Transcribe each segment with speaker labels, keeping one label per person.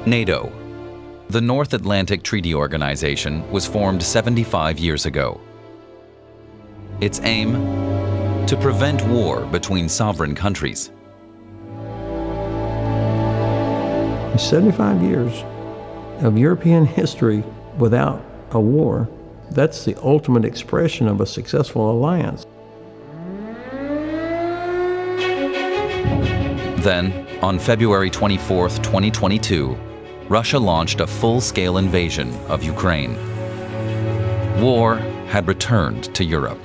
Speaker 1: NATO. The North Atlantic Treaty Organization was formed 75 years ago. Its aim? To prevent war between sovereign countries.
Speaker 2: 75 years of European history without a war, that's the ultimate expression of a successful alliance.
Speaker 1: Then, on February 24, 2022, Russia launched a full-scale invasion of Ukraine. War had returned to Europe.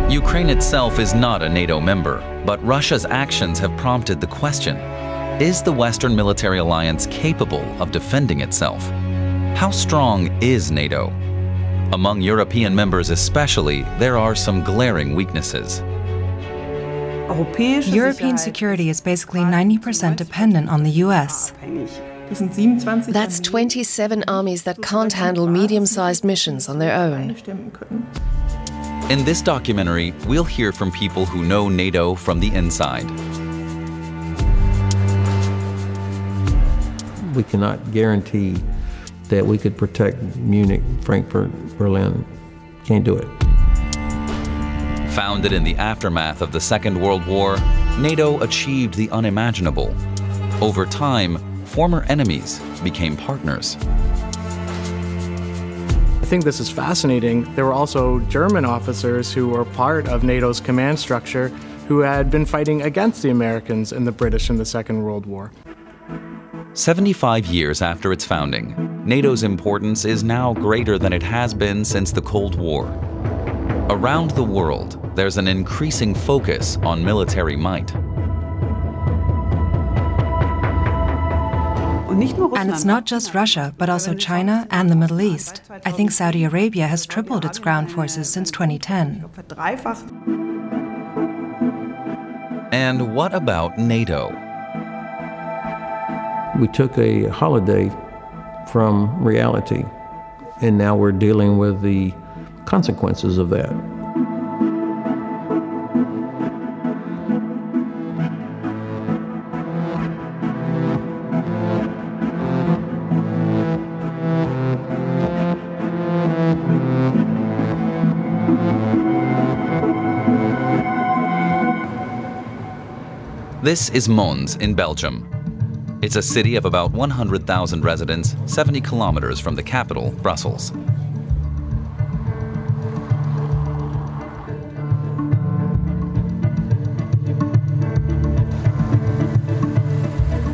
Speaker 1: Ukraine itself is not a NATO member, but Russia's actions have prompted the question: is the Western military alliance capable of defending itself? How strong is NATO? Among European members especially, there are some glaring weaknesses.
Speaker 3: European security is basically 90% dependent on the US.
Speaker 4: That's 27 armies that can't handle medium-sized missions on their own.
Speaker 1: In this documentary, we'll hear from people who know NATO from the inside.
Speaker 2: We cannot guarantee that we could protect Munich, Frankfurt, Berlin. Can't do it.
Speaker 1: Founded in the aftermath of the Second World War, NATO achieved the unimaginable. Over time, former enemies became partners.
Speaker 5: I think this is fascinating. There were also German officers who were part of NATO's command structure who had been fighting against the Americans and the British in the Second World War.
Speaker 1: 75 years after its founding, NATO's importance is now greater than it has been since the Cold War. Around the world, there's an increasing focus on military might.
Speaker 3: And it's not just Russia, but also China and the Middle East. I think Saudi Arabia has tripled its ground forces since 2010.
Speaker 1: And what about NATO?
Speaker 2: We took a holiday from reality, and now we're dealing with the consequences of that.
Speaker 1: This is Mons in Belgium. It's a city of about 100,000 residents, 70 kilometers from the capital, Brussels.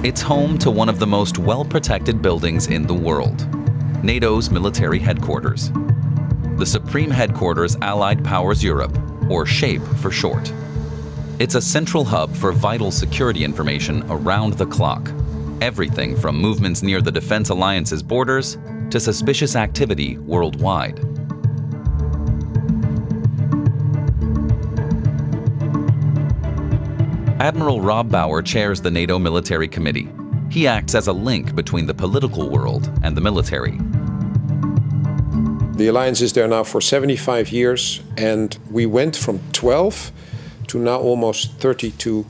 Speaker 1: It's home to one of the most well-protected buildings in the world, NATO's military headquarters. The Supreme Headquarters Allied Powers Europe, or SHAPE for short. It's a central hub for vital security information around the clock. Everything from movements near the Defense Alliance's borders to suspicious activity worldwide. Admiral Rob Bauer chairs the NATO Military Committee. He acts as a link between the political world and the military.
Speaker 6: The alliance is there now for 75 years, and we went from 12 to now almost 32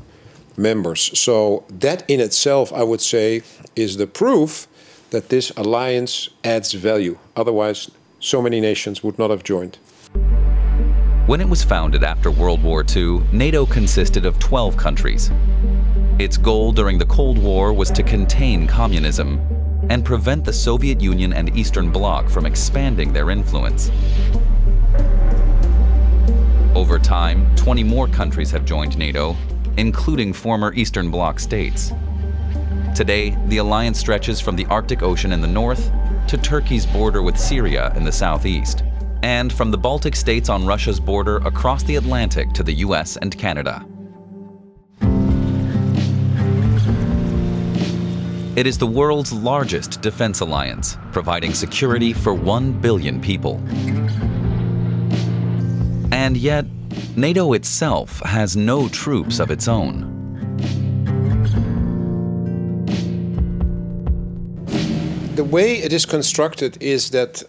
Speaker 6: members. So that in itself, I would say, is the proof that this alliance adds value. Otherwise, so many nations would not have joined.
Speaker 1: When it was founded after World War II, NATO consisted of 12 countries. Its goal during the Cold War was to contain communism and prevent the Soviet Union and Eastern Bloc from expanding their influence. Over time, 20 more countries have joined NATO, including former Eastern Bloc states. Today, the alliance stretches from the Arctic Ocean in the north to Turkey's border with Syria in the southeast, and from the Baltic states on Russia's border across the Atlantic to the US and Canada. It is the world's largest defense alliance, providing security for 1 billion people. And yet, NATO itself has no troops of its own.
Speaker 6: The way it is constructed is that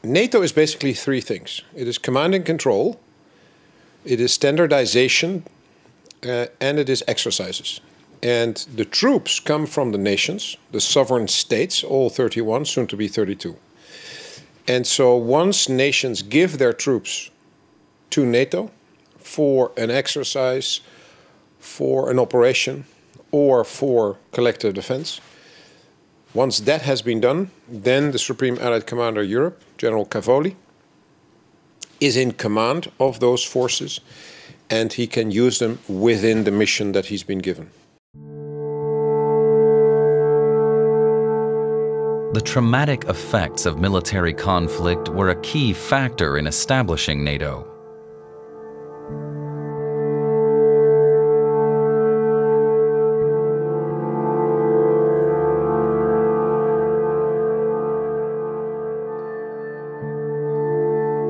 Speaker 6: NATO is basically three things. It is command and control, it is standardization, and it is exercises. And the troops come from the nations, the sovereign states, all 31, soon to be 32. And so once nations give their troops to NATO for an exercise, for an operation, or for collective defense, once that has been done, then the Supreme Allied Commander of Europe, General Cavoli, is in command of those forces, and he can use them within the mission that he's been given.
Speaker 1: The traumatic effects of military conflict were a key factor in establishing NATO.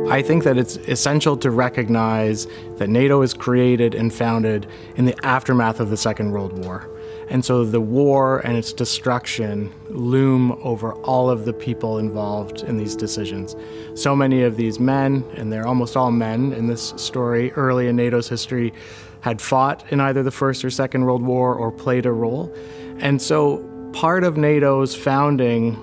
Speaker 5: I think that it's essential to recognize that NATO is created and founded in the aftermath of the Second World War. And so the war and its destruction loom over all of the people involved in these decisions. So many of these men, and they're almost all men in this story, early in NATO's history, had fought in either the First or Second World War or played a role. And so part of NATO's founding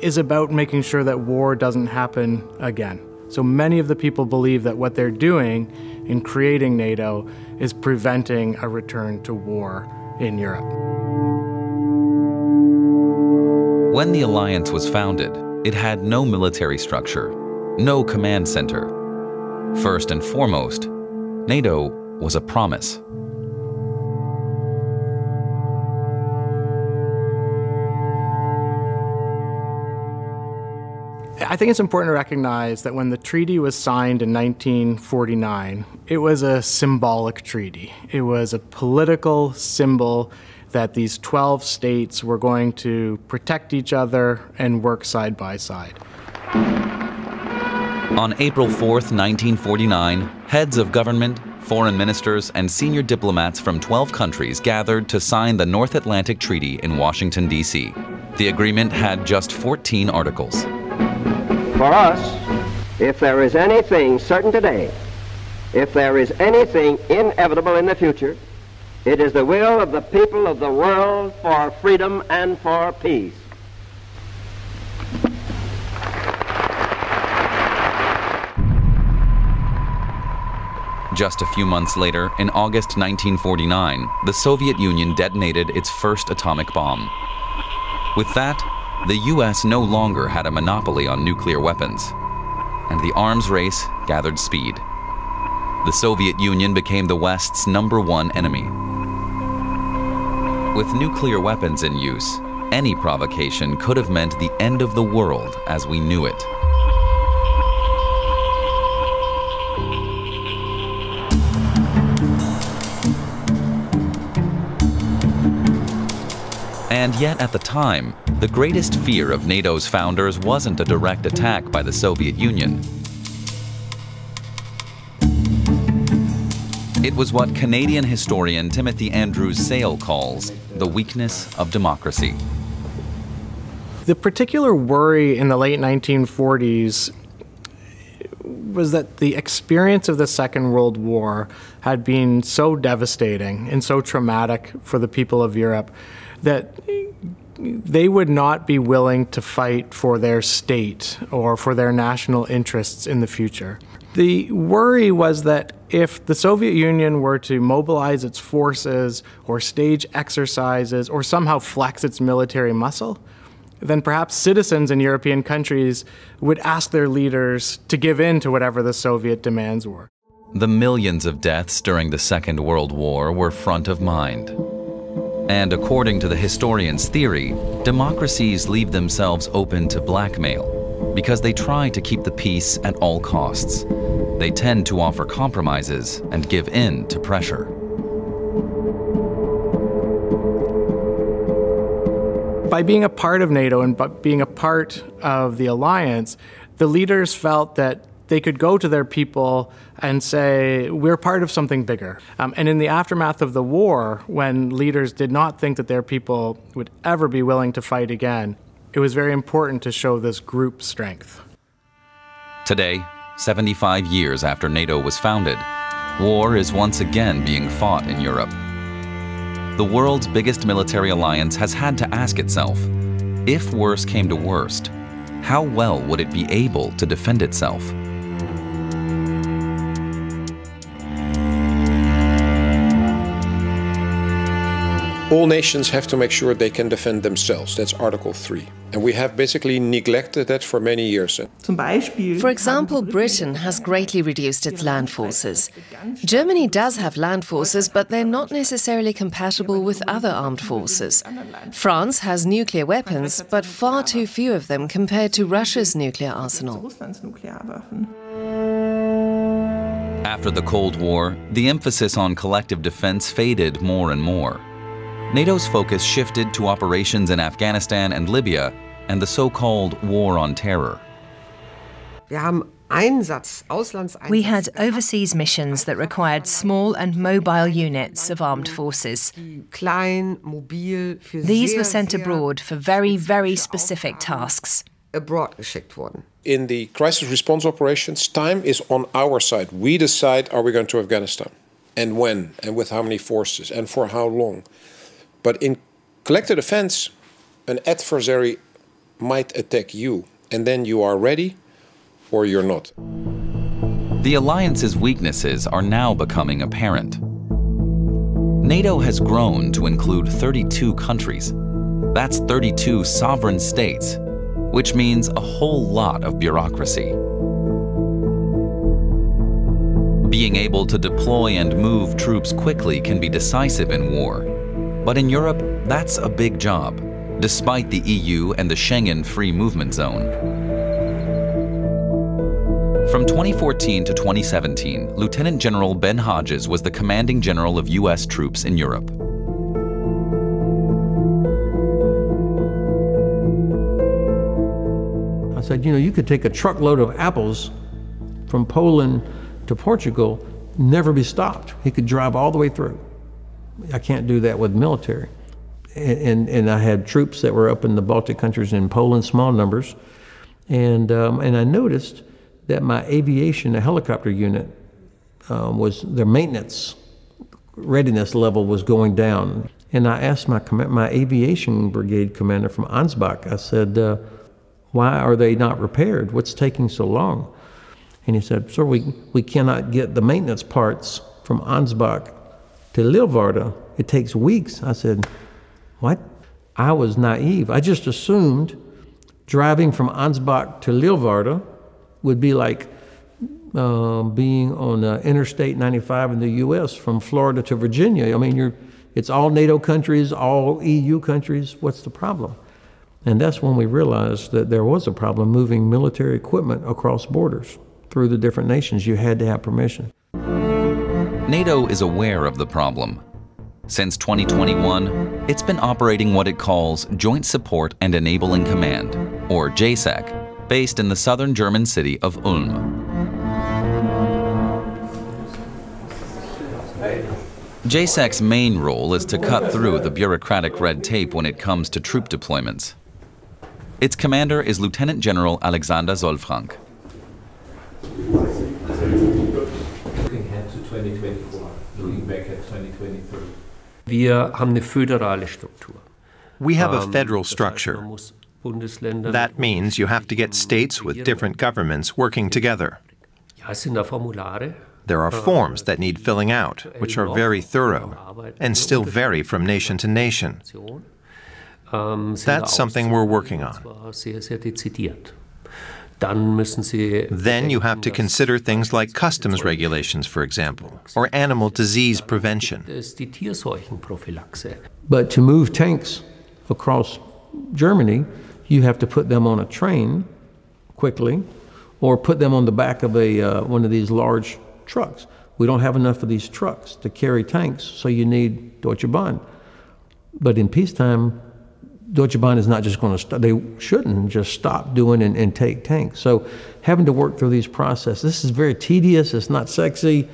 Speaker 5: is about making sure that war doesn't happen again. So many of the people believe that what they're doing in creating NATO is preventing a return to war in Europe.
Speaker 1: When the alliance was founded, it had no military structure, no command center. First and foremost, NATO was a promise.
Speaker 5: I think it's important to recognize that when the treaty was signed in 1949, it was a symbolic treaty. It was a political symbol that these 12 states were going to protect each other and work side by side.
Speaker 1: On April 4th, 1949, heads of government, foreign ministers, and senior diplomats from 12 countries gathered to sign the North Atlantic Treaty in Washington, D.C. The agreement had just 14 articles.
Speaker 7: For us, if there is anything certain today, if there is anything inevitable in the future, it is the will of the people of the world for freedom and for peace.
Speaker 1: Just a few months later, in August 1949, the Soviet Union detonated its first atomic bomb. With that, the U.S. no longer had a monopoly on nuclear weapons, and the arms race gathered speed. The Soviet Union became the West's #1 enemy. With nuclear weapons in use, any provocation could have meant the end of the world as we knew it. And yet, at the time, the greatest fear of NATO's founders wasn't a direct attack by the Soviet Union. It was what Canadian historian Timothy Andrews Sale calls the weakness of democracy.
Speaker 5: The particular worry in the late 1940s was that the experience of the Second World War had been so devastating and so traumatic for the people of Europe that they would not be willing to fight for their state or for their national interests in the future. The worry was that if the Soviet Union were to mobilize its forces or stage exercises or somehow flex its military muscle, then perhaps citizens in European countries would ask their leaders to give in to whatever the Soviet demands were.
Speaker 1: The millions of deaths during the Second World War were front of mind. And according to the historian's theory, democracies leave themselves open to blackmail because they try to keep the peace at all costs. They tend to offer compromises and give in to pressure.
Speaker 5: By being a part of NATO and being a part of the alliance, the leaders felt that they could go to their people and say, we're part of something bigger. And in the aftermath of the war, when leaders did not think that their people would ever be willing to fight again, it was very important to show this group strength.
Speaker 1: Today, 75 years after NATO was founded, war is once again being fought in Europe. the world's biggest military alliance has had to ask itself, if worse came to worst, how well would it be able to defend itself?
Speaker 6: All nations have to make sure they can defend themselves. That's Article 3. And we have basically neglected that for many years.
Speaker 4: For example, Britain has greatly reduced its land forces. Germany does have land forces, but they're not necessarily compatible with other armed forces. France has nuclear weapons, but far too few of them compared to Russia's nuclear arsenal.
Speaker 1: After the Cold War, the emphasis on collective defense faded more and more. NATO's focus shifted to operations in Afghanistan and Libya and the so-called War on Terror.
Speaker 8: We had overseas missions that required small and mobile units of armed forces. These were sent abroad for very, very specific tasks.
Speaker 6: In the crisis response operations, time is on our side. We decide, are we going to Afghanistan? And when? And with how many forces? And for how long? But in collective defense, an adversary might attack you, and then you are ready or you're not.
Speaker 1: The alliance's weaknesses are now becoming apparent. NATO has grown to include 32 countries. That's 32 sovereign states, which means a whole lot of bureaucracy. Being able to deploy and move troops quickly can be decisive in war. But in Europe, that's a big job, despite the EU and the Schengen free movement zone. From 2014 to 2017, Lieutenant General Ben Hodges was the commanding general of US troops in Europe.
Speaker 2: I said, you know, you could take a truckload of apples from Poland to Portugal, never be stopped. He could drive all the way through. I can't do that with military. And I had troops that were up in the Baltic countries in Poland, small numbers. And I noticed that my aviation, a helicopter unit, their maintenance readiness level was going down. And I asked my aviation brigade commander from Ansbach, I said, why are they not repaired? What's taking so long? And he said, sir, we cannot get the maintenance parts from Ansbach to Leeuwarden. It takes weeks. I said, what? I was naive. I just assumed driving from Ansbach to Leeuwarden would be like being on Interstate 95 in the U.S. from Florida to Virginia. I mean, it's all NATO countries, all EU countries. What's the problem? And that's when we realized that there was a problem moving military equipment across borders through the different nations. You had to have permission.
Speaker 1: NATO is aware of the problem. Since 2021, it's been operating what it calls Joint Support and Enabling Command, or JSAC, based in the southern German city of Ulm. JSAC's main role is to cut through the bureaucratic red tape when it comes to troop deployments. Its commander is Lieutenant General Alexander Solfrank.
Speaker 9: Looking ahead to 2024, looking back at 2023.
Speaker 10: We have a federal structure. That means you have to get states with different governments working together. There are forms that need filling out, which are very thorough and still vary from nation to nation. That's something we're working on. Then you have to consider things like customs regulations, for example, or animal disease prevention.
Speaker 2: But to move tanks across Germany, you have to put them on a train quickly, or put them on the back of one of these large trucks. We don't have enough of these trucks to carry tanks, so you need Deutsche Bahn. But in peacetime, Deutsche Bahn is not just going to stop. They shouldn't just stop doing and take tanks. So having to work through these processes, this is very tedious, it's not sexy.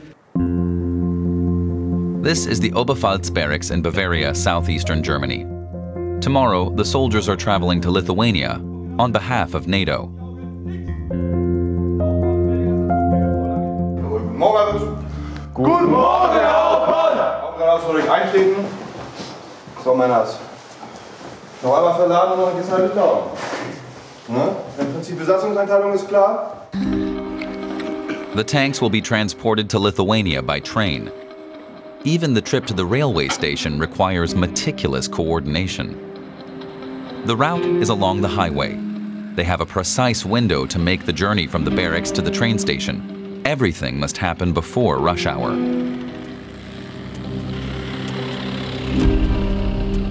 Speaker 1: This is the Oberpfalz barracks in Bavaria, southeastern Germany. Tomorrow, the soldiers are traveling to Lithuania on behalf of NATO.
Speaker 11: Guten Morgen, Herr Hauptmann! Eintreten. So, Männers. Noch einmal verladen und dann geht's halt Litauen. Ne? Im Prinzip Besatzungseinteilung ist klar.
Speaker 1: The tanks will be transported to Lithuania by train. Even the trip to the railway station requires meticulous coordination. The route is along the highway. They have a precise window to make the journey from the barracks to the train station. Everything must happen before rush hour.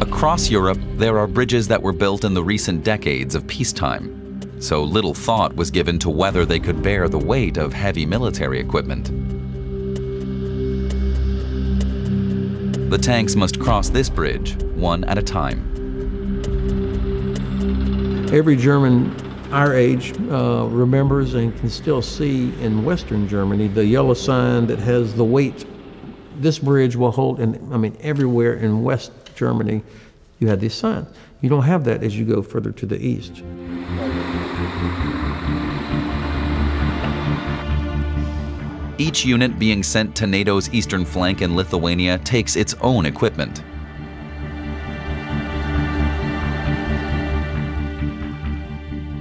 Speaker 1: Across Europe, there are bridges that were built in the recent decades of peacetime, so little thought was given to whether they could bear the weight of heavy military equipment. The tanks must cross this bridge, one at a time.
Speaker 2: Every German our age remembers and can still see in Western Germany the yellow sign that has the weight this bridge will hold, and I mean everywhere in West Germany you had these signs. You don't have that as you go further to the east.
Speaker 1: Each unit being sent to NATO's eastern flank in Lithuania takes its own equipment.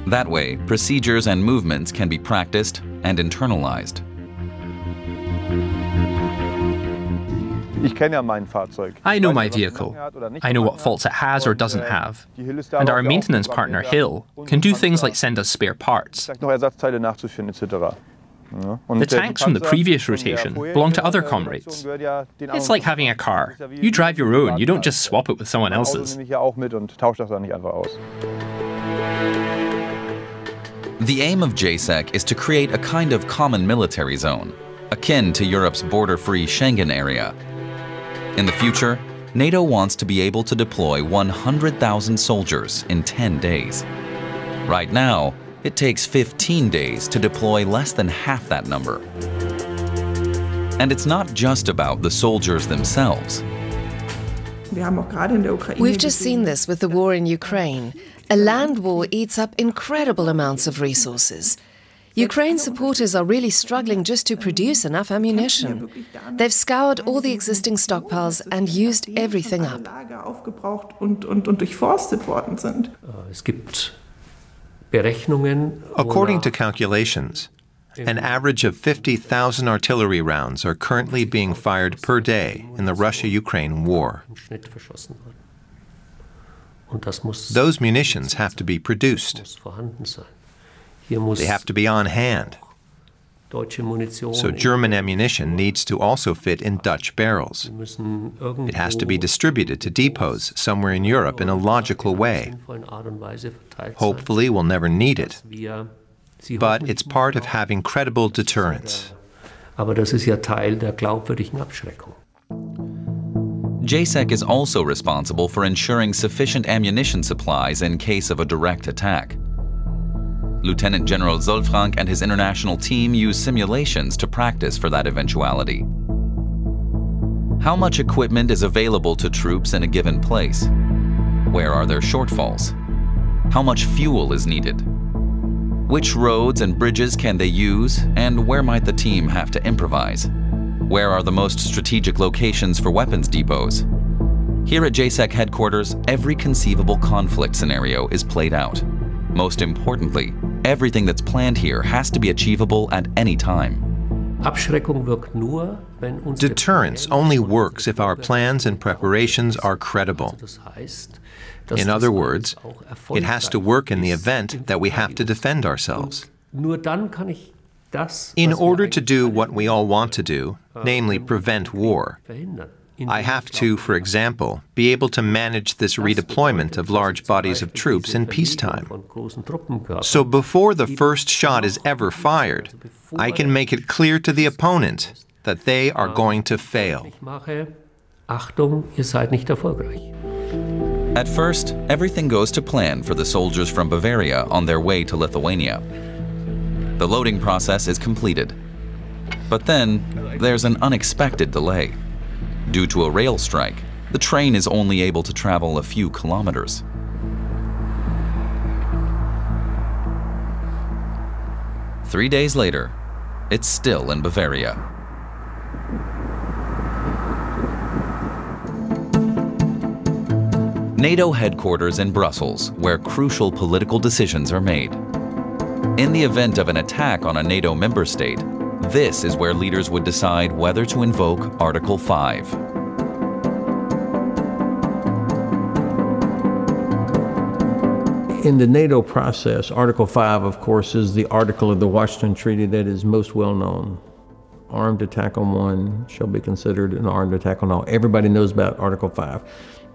Speaker 1: That way, procedures and movements can be practiced and internalized.
Speaker 12: I know my vehicle. I know what faults it has or doesn't have. And our maintenance partner, Hill, can do things like send us spare parts. The tanks from the previous rotation belong to other comrades. It's like having a car. You drive your own, you don't just swap it with someone else's.
Speaker 1: The aim of JSEC is to create a kind of common military zone, akin to Europe's border-free Schengen area. In the future, NATO wants to be able to deploy 100,000 soldiers in 10 days. Right now, it takes 15 days to deploy less than half that number. And it's not just about the soldiers themselves.
Speaker 4: We've just seen this with the war in Ukraine. A land war eats up incredible amounts of resources. Ukraine supporters are really struggling just to produce enough ammunition. They've scoured all the existing stockpiles and used everything up.
Speaker 10: According to calculations, an average of 50,000 artillery rounds are currently being fired per day in the Russia-Ukraine war. Those munitions have to be produced. They have to be on hand. So German ammunition needs to also fit in Dutch barrels. It has to be distributed to depots somewhere in Europe in a logical way. Hopefully we'll never need it. But it's part of having credible deterrence.
Speaker 1: JSEC is also responsible for ensuring sufficient ammunition supplies in case of a direct attack. Lieutenant General Zollfrank and his international team use simulations to practice for that eventuality. How much equipment is available to troops in a given place? Where are their shortfalls? How much fuel is needed? Which roads and bridges can they use, and where might the team have to improvise? Where are the most strategic locations for weapons depots? Here at JSEC headquarters, every conceivable conflict scenario is played out. Most importantly, everything that's planned here has to be achievable at any time.
Speaker 10: Deterrence only works if our plans and preparations are credible. In other words, it has to work in the event that we have to defend ourselves. In order to do what we all want to do, namely prevent war, I have to, for example, be able to manage this redeployment of large bodies of troops in peacetime. So before the first shot is ever fired, I can make it clear to the opponent that they are going to fail.
Speaker 1: At first, everything goes to plan for the soldiers from Bavaria on their way to Lithuania. The loading process is completed. But then, there's an unexpected delay. Due to a rail strike, the train is only able to travel a few kilometers. Three days later, it's still in Bavaria. NATO headquarters in Brussels, where crucial political decisions are made. In the event of an attack on a NATO member state, this is where leaders would decide whether to invoke Article 5.
Speaker 2: In the NATO process, Article 5, of course, is the article of the Washington Treaty that is most well known. Armed attack on one shall be considered an armed attack on all. Everybody knows about Article 5.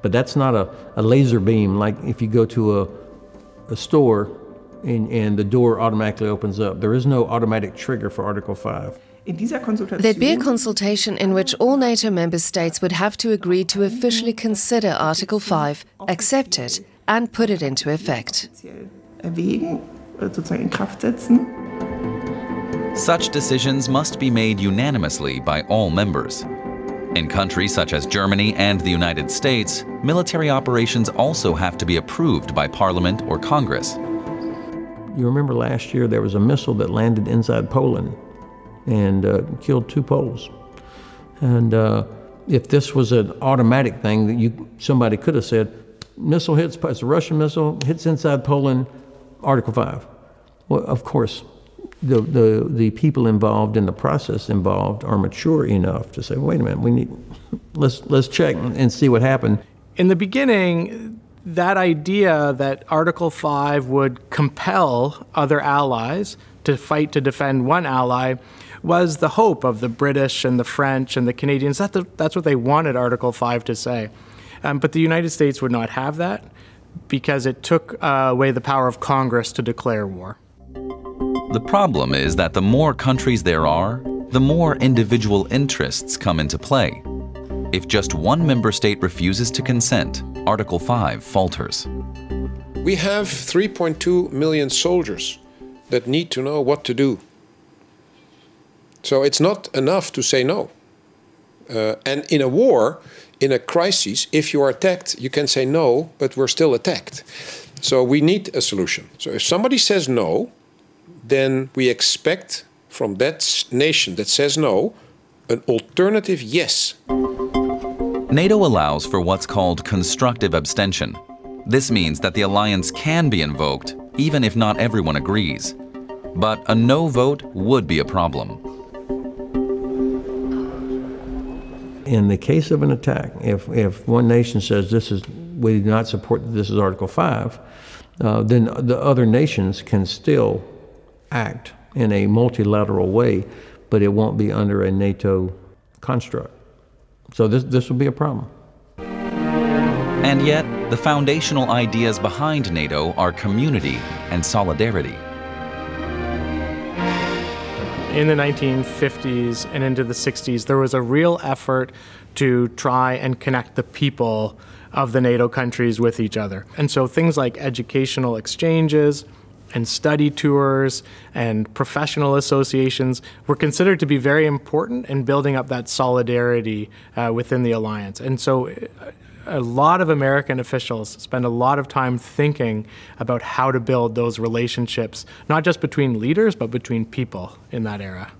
Speaker 2: But that's not a laser beam, like if you go to a store and the door automatically opens up. There is no automatic trigger for Article 5.
Speaker 4: There'd be a consultation in which all NATO member states would have to agree to officially consider Article 5, accept it, and put it into effect.
Speaker 1: Such decisions must be made unanimously by all members. In countries such as Germany and the United States, military operations also have to be approved by Parliament or Congress.
Speaker 2: You remember last year there was a missile that landed inside Poland and killed 2 Poles. And if this was an automatic thing that somebody could have said, missile hits, it's a Russian missile, hits inside Poland, Article 5. Well, of course, the people involved in the process involved are mature enough to say, wait a minute, let's check and see what happened.
Speaker 5: In the beginning, that idea that Article 5 would compel other allies to fight to defend one ally was the hope of the British and the French and the Canadians. That's what they wanted Article 5 to say. But the United States would not have that because it took away the power of Congress to declare war.
Speaker 1: The problem is that the more countries there are, the more individual interests come into play. If just one member state refuses to consent, Article 5 falters.
Speaker 6: We have 3.2 million soldiers that need to know what to do. So it's not enough to say no. And in a war, in a crisis, if you are attacked, you can say no, but we're still attacked. So we need a solution. So if somebody says no, then we expect from that nation that says no, an alternative yes.
Speaker 1: NATO allows for what's called constructive abstention. This means that the alliance can be invoked, even if not everyone agrees. But a no vote would be a problem.
Speaker 2: In the case of an attack, if one nation says we do not support this is Article 5, then the other nations can still act in a multilateral way, but it won't be under a NATO construct. So this will be a problem.
Speaker 1: And yet, the foundational ideas behind NATO are community and solidarity.
Speaker 5: In the 1950s and into the 60s, there was a real effort to try and connect the people of the NATO countries with each other. And so things like educational exchanges and study tours and professional associations were considered to be very important in building up that solidarity within the alliance. And so a lot of American officials spend a lot of time thinking about how to build those relationships, not just between leaders, but between people in that era.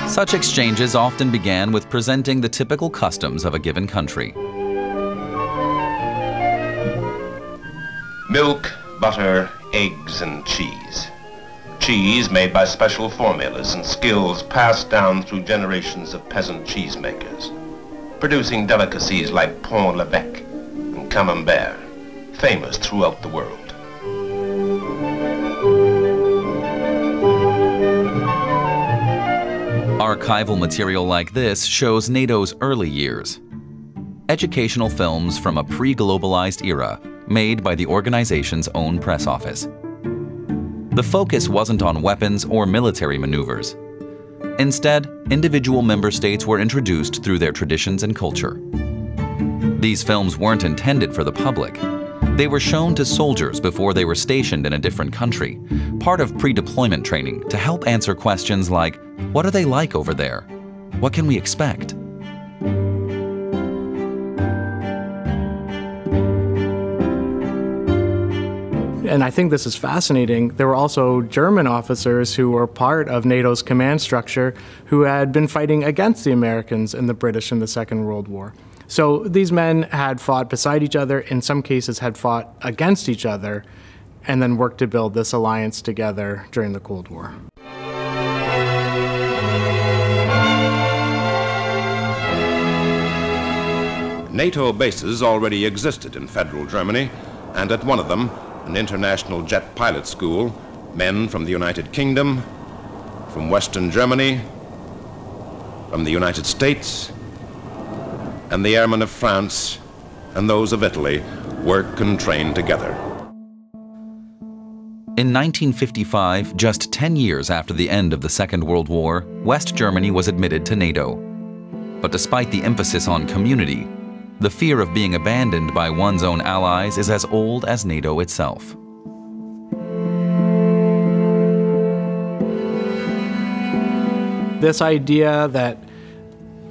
Speaker 1: Such exchanges often began with presenting the typical customs of a given country.
Speaker 13: Milk, butter, eggs, and cheese. Cheese made by special formulas and skills passed down through generations of peasant cheesemakers, producing delicacies like Pont l'Evêque and Camembert, famous throughout the world.
Speaker 1: Archival material like this shows NATO's early years. Educational films from a pre-globalized era made by the organization's own press office. The focus wasn't on weapons or military maneuvers. Instead, individual member states were introduced through their traditions and culture. These films weren't intended for the public. They were shown to soldiers before they were stationed in a different country, part of pre-deployment training to help answer questions like, what are they like over there? What can we expect?
Speaker 5: And I think this is fascinating. There were also German officers who were part of NATO's command structure who had been fighting against the Americans and the British in the Second World War. So these men had fought beside each other, in some cases had fought against each other, and then worked to build this alliance together during the Cold War.
Speaker 13: NATO bases already existed in federal Germany, and at one of them, an international jet pilot school, men from the United Kingdom, from Western Germany, from the United States, and the airmen of France and those of Italy work and train together.
Speaker 1: In 1955, just 10 years after the end of the Second World War, West Germany was admitted to NATO. But despite the emphasis on community, the fear of being abandoned by one's own allies is as old as NATO itself.
Speaker 5: This idea that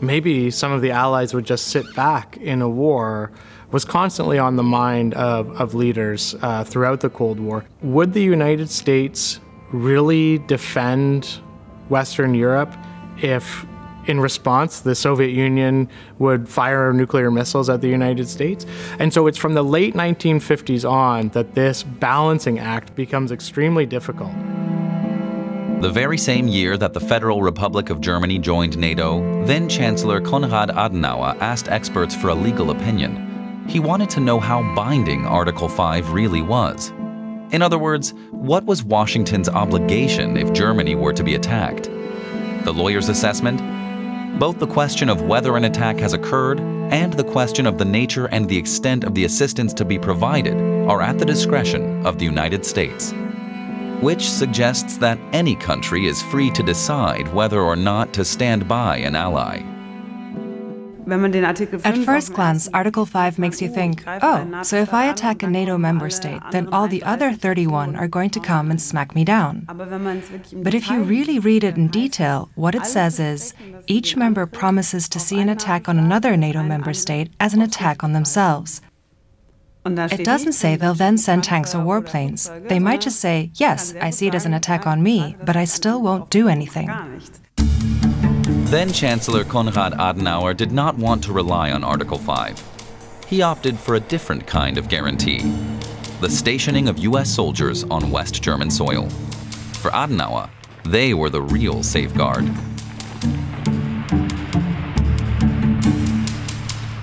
Speaker 5: maybe some of the allies would just sit back in a war was constantly on the mind of leaders throughout the Cold War. Would the United States really defend Western Europe if, in response, the Soviet Union would fire nuclear missiles at the United States? And so it's from the late 1950s on that this balancing act becomes extremely difficult.
Speaker 1: The very same year that the Federal Republic of Germany joined NATO, then-Chancellor Konrad Adenauer asked experts for a legal opinion. He wanted to know how binding Article 5 really was. In other words, what was Washington's obligation if Germany were to be attacked? The lawyer's assessment? Both the question of whether an attack has occurred and the question of the nature and the extent of the assistance to be provided are at the discretion of the United States, which suggests that any country is free to decide whether or not to stand by an ally.
Speaker 3: At first glance, Article 5 makes you think, oh, so if I attack a NATO member state, then all the other 31 are going to come and smack me down. But if you really read it in detail, what it says is, each member promises to see an attack on another NATO member state as an attack on themselves. It doesn't say they'll then send tanks or warplanes. They might just say, yes, I see it as an attack on me, but I still won't do anything.
Speaker 1: Then-Chancellor Konrad Adenauer did not want to rely on Article 5. He opted for a different kind of guarantee: the stationing of U.S. soldiers on West German soil. For Adenauer, they were the real safeguard.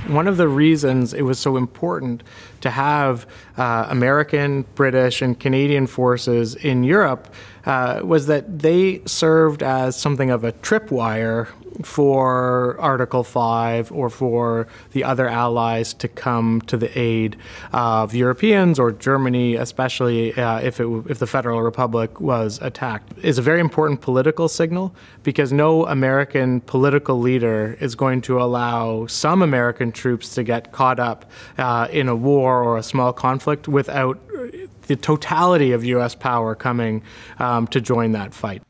Speaker 5: One of the reasons it was so important to have American, British, and Canadian forces in Europe was that they served as something of a tripwire for Article 5 or for the other allies to come to the aid of Europeans, or Germany, especially if the Federal Republic was attacked. It's a very important political signal, because no American political leader is going to allow some American troops to get caught up in a war or a small conflict without the totality of U.S. power coming to join that fight.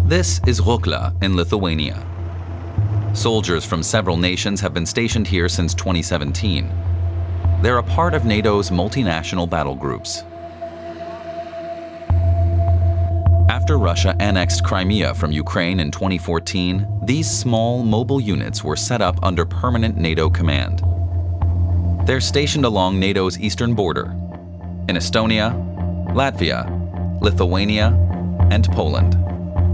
Speaker 1: This is Rukla in Lithuania. Soldiers from several nations have been stationed here since 2017. They're a part of NATO's multinational battle groups. After Russia annexed Crimea from Ukraine in 2014, these small mobile units were set up under permanent NATO command. They're stationed along NATO's eastern border in Estonia, Latvia, Lithuania, and Poland.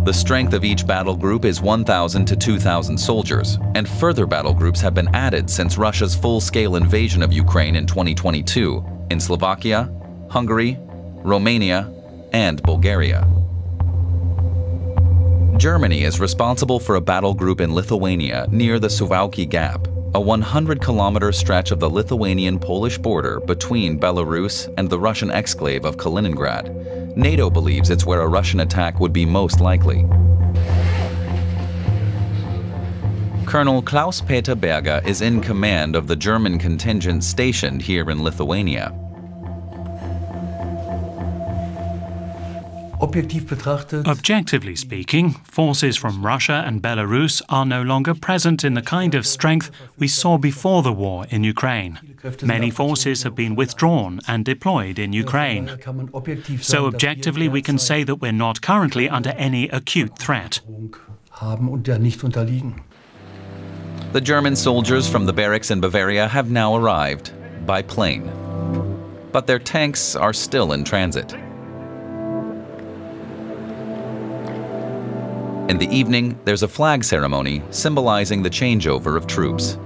Speaker 1: The strength of each battle group is 1,000 to 2,000 soldiers, and further battle groups have been added since Russia's full-scale invasion of Ukraine in 2022 in Slovakia, Hungary, Romania, and Bulgaria. Germany is responsible for a battle group in Lithuania near the Suwałki Gap, a 100-kilometer stretch of the Lithuanian-Polish border between Belarus and the Russian exclave of Kaliningrad. NATO believes it's where a Russian attack would be most likely. Colonel Klaus-Peter Berger is in command of the German contingent stationed here in Lithuania.
Speaker 14: Objectively speaking, forces from Russia and Belarus are no longer present in the kind of strength we saw before the war in Ukraine. Many forces have been withdrawn and deployed in Ukraine. So objectively we can say that we're not currently under any acute threat.
Speaker 1: The German soldiers from the barracks in Bavaria have now arrived by plane. But their tanks are still in transit. In the evening, there's a flag ceremony symbolizing the changeover of troops.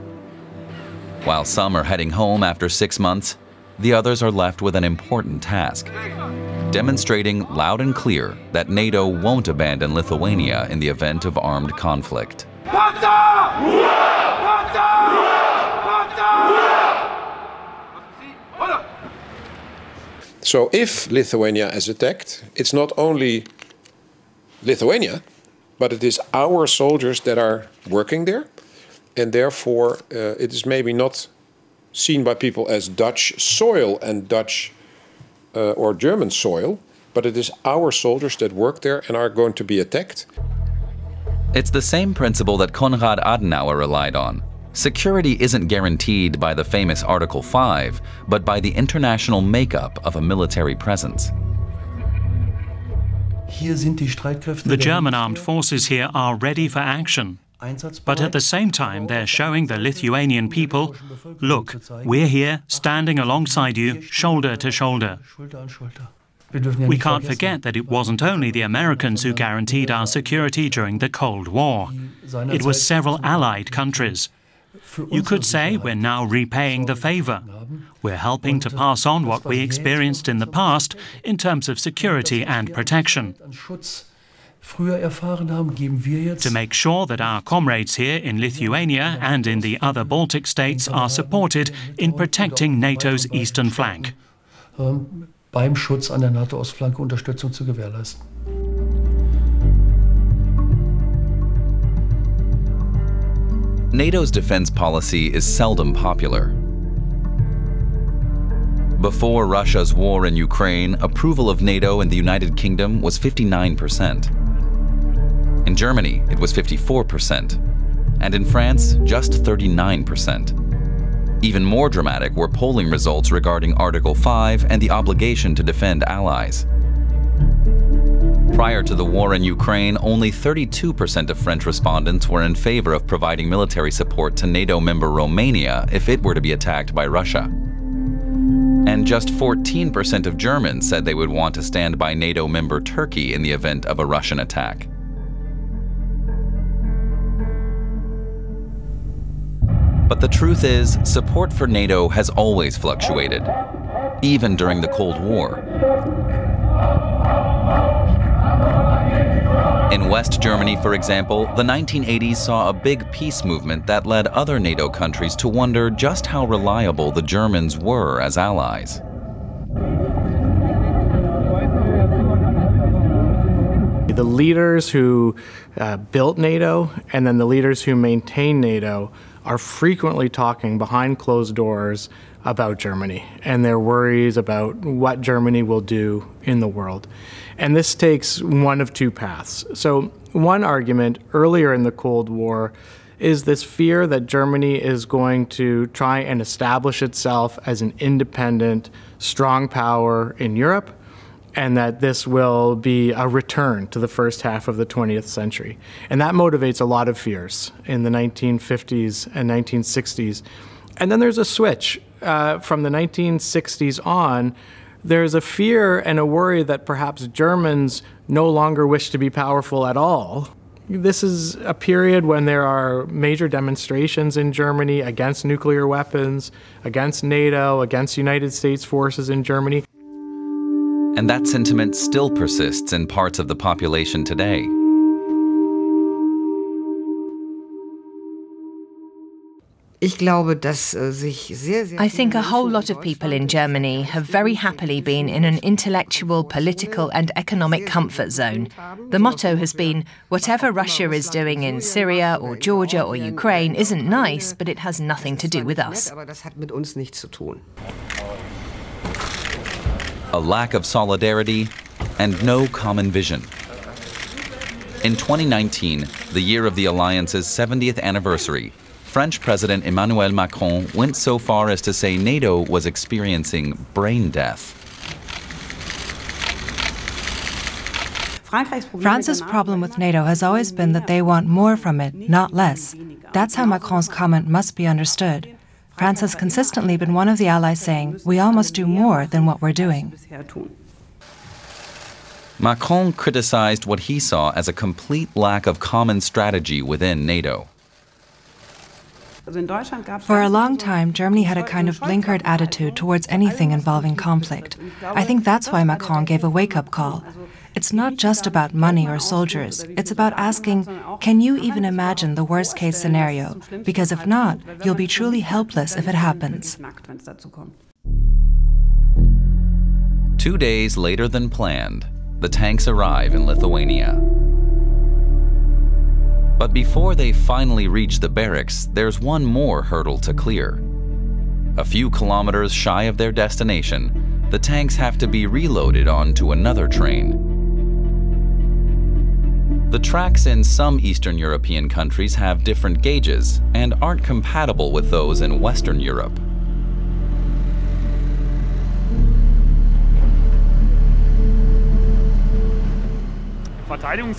Speaker 1: While some are heading home after 6 months, the others are left with an important task: demonstrating loud and clear that NATO won't abandon Lithuania in the event of armed conflict.
Speaker 6: So if Lithuania is attacked, it's not only Lithuania, but it is our soldiers that are working there, and therefore it is maybe not seen by people as Dutch soil and Dutch or German soil, but it is our soldiers that work there and are going to be attacked.
Speaker 1: It's the same principle that Konrad Adenauer relied on. Security isn't guaranteed by the famous Article 5, but by the international makeup of a military presence.
Speaker 14: The German armed forces here are ready for action. But at the same time, they're showing the Lithuanian people, look, we're here, standing alongside you, shoulder to shoulder. We can't forget that it wasn't only the Americans who guaranteed our security during the Cold War. It was several allied countries. You could say we're now repaying the favor. We're helping to pass on what we experienced in the past in terms of security and protection. To make sure that our comrades here in Lithuania and in the other Baltic states are supported in protecting NATO's eastern flank.
Speaker 15: Beim Schutz an der NATO-Ostflanke Unterstützung zu gewährleisten.
Speaker 1: NATO's defense policy is seldom popular. Before Russia's war in Ukraine, approval of NATO in the United Kingdom was 59%. In Germany, it was 54%. And in France, just 39%. Even more dramatic were polling results regarding Article 5 and the obligation to defend allies. Prior to the war in Ukraine, only 32% of French respondents were in favor of providing military support to NATO member Romania if it were to be attacked by Russia. And just 14% of Germans said they would want to stand by NATO member Turkey in the event of a Russian attack. But the truth is, support for NATO has always fluctuated, even during the Cold War. In West Germany, for example, the 1980s saw a big peace movement that led other NATO countries to wonder just how reliable the Germans were as allies.
Speaker 5: The leaders who built NATO and then the leaders who maintain NATO are frequently talking behind closed doors about Germany and their worries about what Germany will do in the world. And this takes one of two paths. So one argument earlier in the Cold War is this fear that Germany is going to try and establish itself as an independent, strong power in Europe, and that this will be a return to the first half of the 20th century. And that motivates a lot of fears in the 1950s and 1960s. And then there's a switch. From the 1960s on, there's a fear and a worry that perhaps Germans no longer wish to be powerful at all. This is a period when there are major demonstrations in Germany against nuclear weapons, against NATO, against United States forces in Germany.
Speaker 1: And that sentiment still persists in parts of the population today.
Speaker 8: I think a whole lot of people in Germany have very happily been in an intellectual, political and economic comfort zone. The motto has been, whatever Russia is doing in Syria or Georgia or Ukraine isn't nice, but it has nothing to do with us.
Speaker 1: A lack of solidarity and no common vision. In 2019, the year of the alliance's 70th anniversary, French President Emmanuel Macron went so far as to say NATO was experiencing brain death.
Speaker 3: France's problem with NATO has always been that they want more from it, not less. That's how Macron's comment must be understood. France has consistently been one of the allies saying, we all must do more than what we're doing.
Speaker 1: Macron criticized what he saw as a complete lack of common strategy within NATO.
Speaker 3: For a long time, Germany had a kind of blinkered attitude towards anything involving conflict. I think that's why Macron gave a wake-up call. It's not just about money or soldiers. It's about asking, can you even imagine the worst-case scenario? Because if not, you'll be truly helpless if it happens.
Speaker 1: 2 days later than planned, the tanks arrive in Lithuania. But before they finally reach the barracks, there's one more hurdle to clear. A few kilometers shy of their destination, the tanks have to be reloaded onto another train. The tracks in some Eastern European countries have different gauges and aren't compatible with those in Western Europe.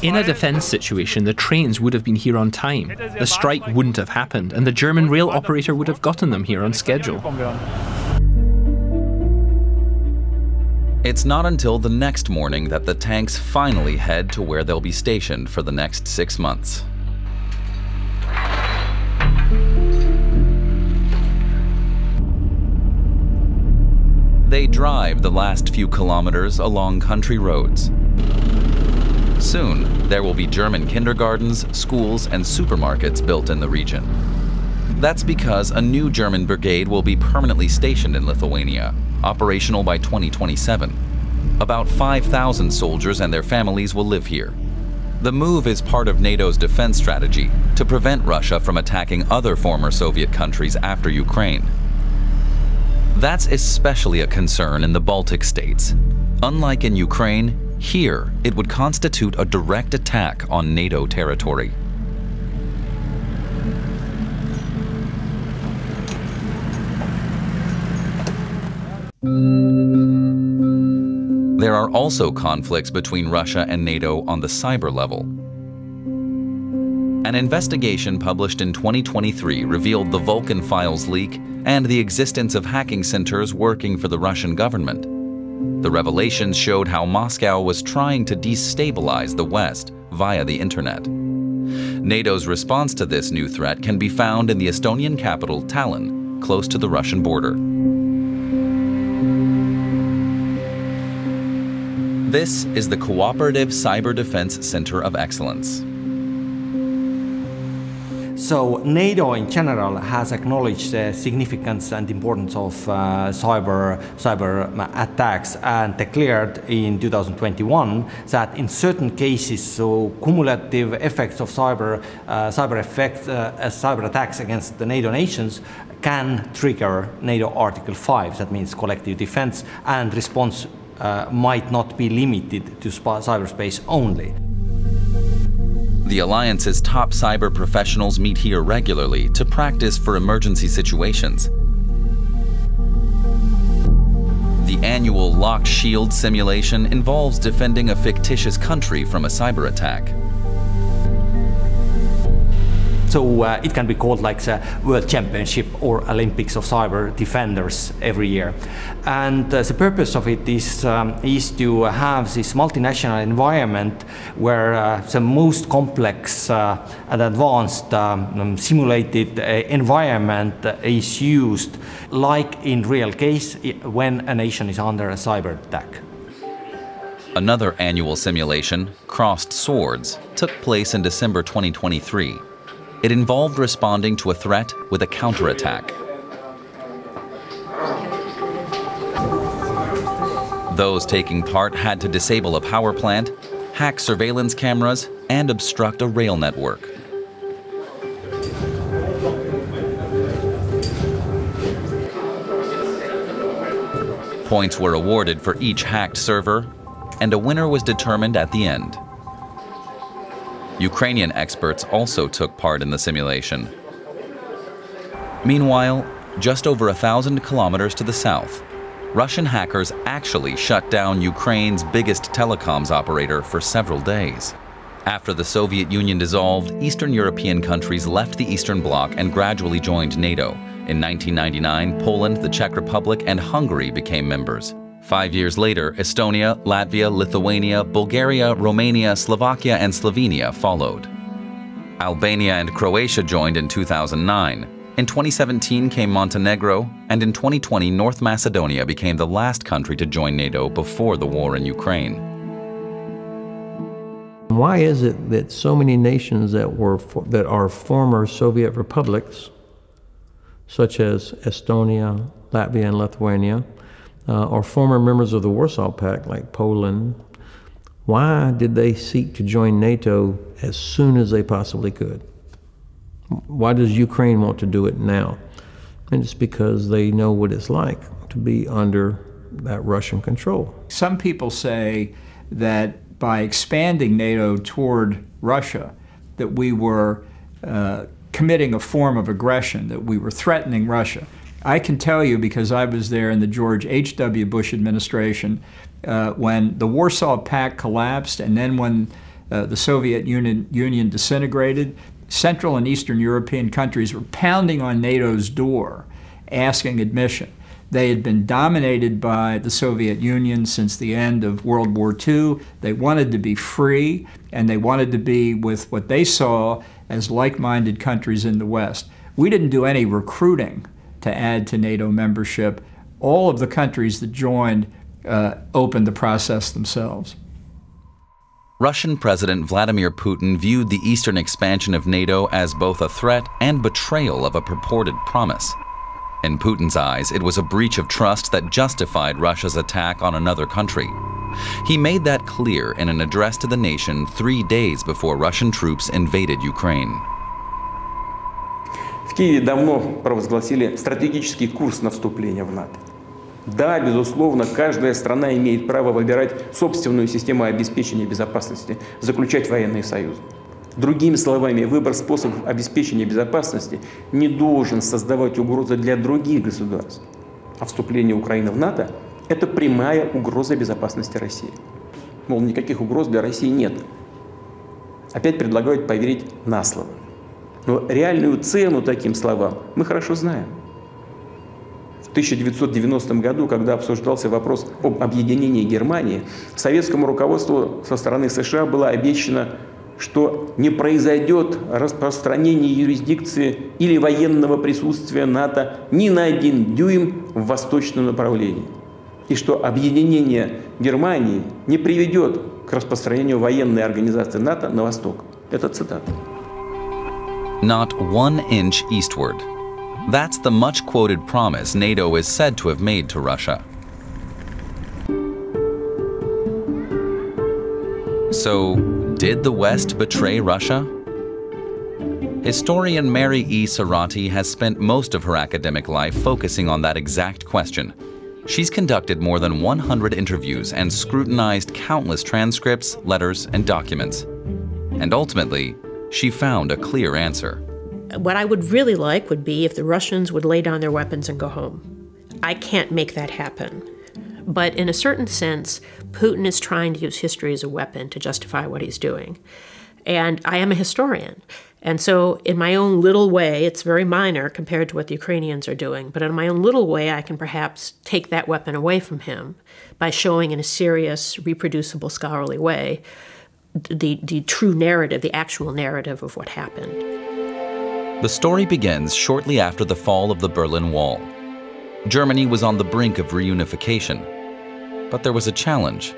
Speaker 12: In a defense situation, the trains would have been here on time. The strike wouldn't have happened, and the German rail operator would have gotten them here on schedule.
Speaker 1: It's not until the next morning that the tanks finally head to where they'll be stationed for the next 6 months. They drive the last few kilometers along country roads. Soon, there will be German kindergartens, schools, and supermarkets built in the region. That's because a new German brigade will be permanently stationed in Lithuania, operational by 2027. About 5,000 soldiers and their families will live here. The move is part of NATO's defense strategy to prevent Russia from attacking other former Soviet countries after Ukraine. That's especially a concern in the Baltic states. Unlike in Ukraine, here it would constitute a direct attack on NATO territory. There are also conflicts between Russia and NATO on the cyber level. An investigation published in 2023 revealed the Vulcan Files leak and the existence of hacking centers working for the Russian government. The revelations showed how Moscow was trying to destabilize the West via the internet. NATO's response to this new threat can be found in the Estonian capital, Tallinn, close to the Russian border. This is the Cooperative Cyber Defense Center of Excellence.
Speaker 16: So NATO in general has acknowledged the significance and importance of cyber attacks and declared in 2021 that in certain cases, so cumulative effects of cyber attacks against the NATO nations can trigger NATO Article 5. That means collective defense, and response might not be limited to cyberspace only.
Speaker 1: The Alliance's top cyber professionals meet here regularly to practice for emergency situations. The annual Locked Shield simulation involves defending a fictitious country from a cyber attack.
Speaker 16: So it can be called like the World Championship or Olympics of Cyber Defenders every year. And the purpose of it is to have this multinational environment where the most complex and advanced simulated environment is used, like in real case when a nation is under a cyber attack.
Speaker 1: Another annual simulation, Crossed Swords, took place in December 2023. It involved responding to a threat with a counterattack. Those taking part had to disable a power plant, hack surveillance cameras, and obstruct a rail network. Points were awarded for each hacked server, and a winner was determined at the end. Ukrainian experts also took part in the simulation. Meanwhile, just over 1,000 kilometers to the south, Russian hackers actually shut down Ukraine's biggest telecoms operator for several days. After the Soviet Union dissolved, Eastern European countries left the Eastern Bloc and gradually joined NATO. In 1999, Poland, the Czech Republic, and Hungary became members. 5 years later, Estonia, Latvia, Lithuania, Bulgaria, Romania, Slovakia, and Slovenia followed. Albania and Croatia joined in 2009. In 2017 came Montenegro, and in 2020 North Macedonia became the last country to join NATO before the war in Ukraine.
Speaker 2: Why is it that so many nations that are former Soviet republics, such as Estonia, Latvia, and Lithuania, or former members of the Warsaw Pact like Poland, why did they seek to join NATO as soon as they possibly could? Why does Ukraine want to do it now? And it's because they know what it's like to be under that Russian control.
Speaker 17: Some people say that by expanding NATO toward Russia, that we were committing a form of aggression, that we were threatening Russia. I can tell you, because I was there in the George H.W. Bush administration, when the Warsaw Pact collapsed and then when the Soviet Union disintegrated, Central and Eastern European countries were pounding on NATO's door, asking admission. They had been dominated by the Soviet Union since the end of World War II. They wanted to be free, and they wanted to be with what they saw as like-minded countries in the West. We didn't do any recruiting to add to NATO membership. All of the countries that joined opened the process themselves.
Speaker 1: Russian President Vladimir Putin viewed the eastern expansion of NATO as both a threat and betrayal of a purported promise. In Putin's eyes, it was a breach of trust that justified Russia's attack on another country. He made that clear in an address to the nation 3 days before Russian troops invaded Ukraine.
Speaker 18: В Киеве давно провозгласили стратегический курс на вступление в НАТО. Да, безусловно, каждая страна имеет право выбирать собственную систему обеспечения безопасности, заключать военные союзы. Другими словами, выбор способов обеспечения безопасности не должен создавать угрозы для других государств. А вступление Украины в НАТО – это прямая угроза безопасности России. Мол, никаких угроз для России нет. Опять предлагают поверить на слово. Но реальную цену таким словам мы хорошо знаем. В 1990 году, когда обсуждался вопрос об объединении Германии, советскому руководству со стороны США было обещано, что не произойдет распространение юрисдикции или военного присутствия НАТО ни на 1 дюйм в восточном направлении, и что объединение Германии не приведет к распространению военной организации НАТО на восток. Это цитата.
Speaker 1: Not 1 inch eastward. That's the much-quoted promise NATO is said to have made to Russia. So, did the West betray Russia? Historian Mary E. Sarati has spent most of her academic life focusing on that exact question. She's conducted more than 100 interviews and scrutinized countless transcripts, letters, and documents. And ultimately, she found a clear answer.
Speaker 19: What I would really like would be if the Russians would lay down their weapons and go home. I can't make that happen. But in a certain sense, Putin is trying to use history as a weapon to justify what he's doing. And I am a historian. And so in my own little way, it's very minor compared to what the Ukrainians are doing, but in my own little way, I can perhaps take that weapon away from him by showing in a serious, reproducible, scholarly way the true narrative, the actual narrative of what happened.
Speaker 1: The story begins shortly after the fall of the Berlin Wall. Germany was on the brink of reunification. But there was a challenge.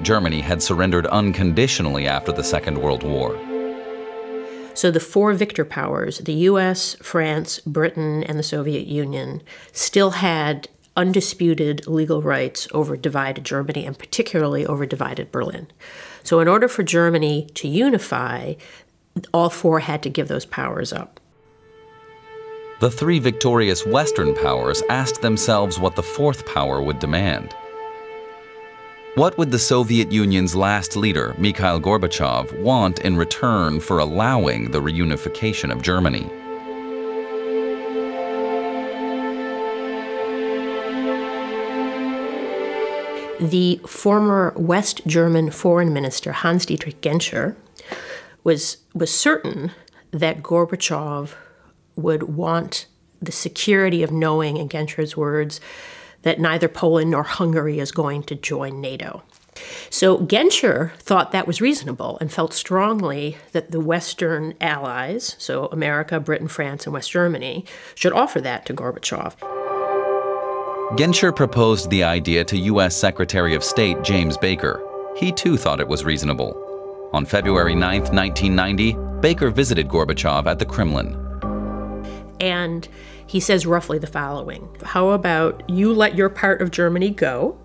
Speaker 1: Germany had surrendered unconditionally after the Second World War.
Speaker 19: So the 4 victor powers, the US, France, Britain, and the Soviet Union, still had undisputed legal rights over divided Germany, and particularly over divided Berlin. So in order for Germany to unify, all 4 had to give those powers up.
Speaker 1: The 3 victorious Western powers asked themselves what the 4th power would demand. What would the Soviet Union's last leader, Mikhail Gorbachev, want in return for allowing the reunification of Germany?
Speaker 19: The former West German foreign minister, Hans-Dietrich Genscher, was certain that Gorbachev would want the security of knowing, in Genscher's words, that neither Poland nor Hungary is going to join NATO. So Genscher thought that was reasonable and felt strongly that the Western allies, so America, Britain, France, and West Germany, should offer that to Gorbachev.
Speaker 1: Genscher proposed the idea to U.S. Secretary of State James Baker. He too thought it was reasonable. On February 9, 1990, Baker visited Gorbachev at the Kremlin.
Speaker 19: And he says roughly the following: how about you let your part of Germany go,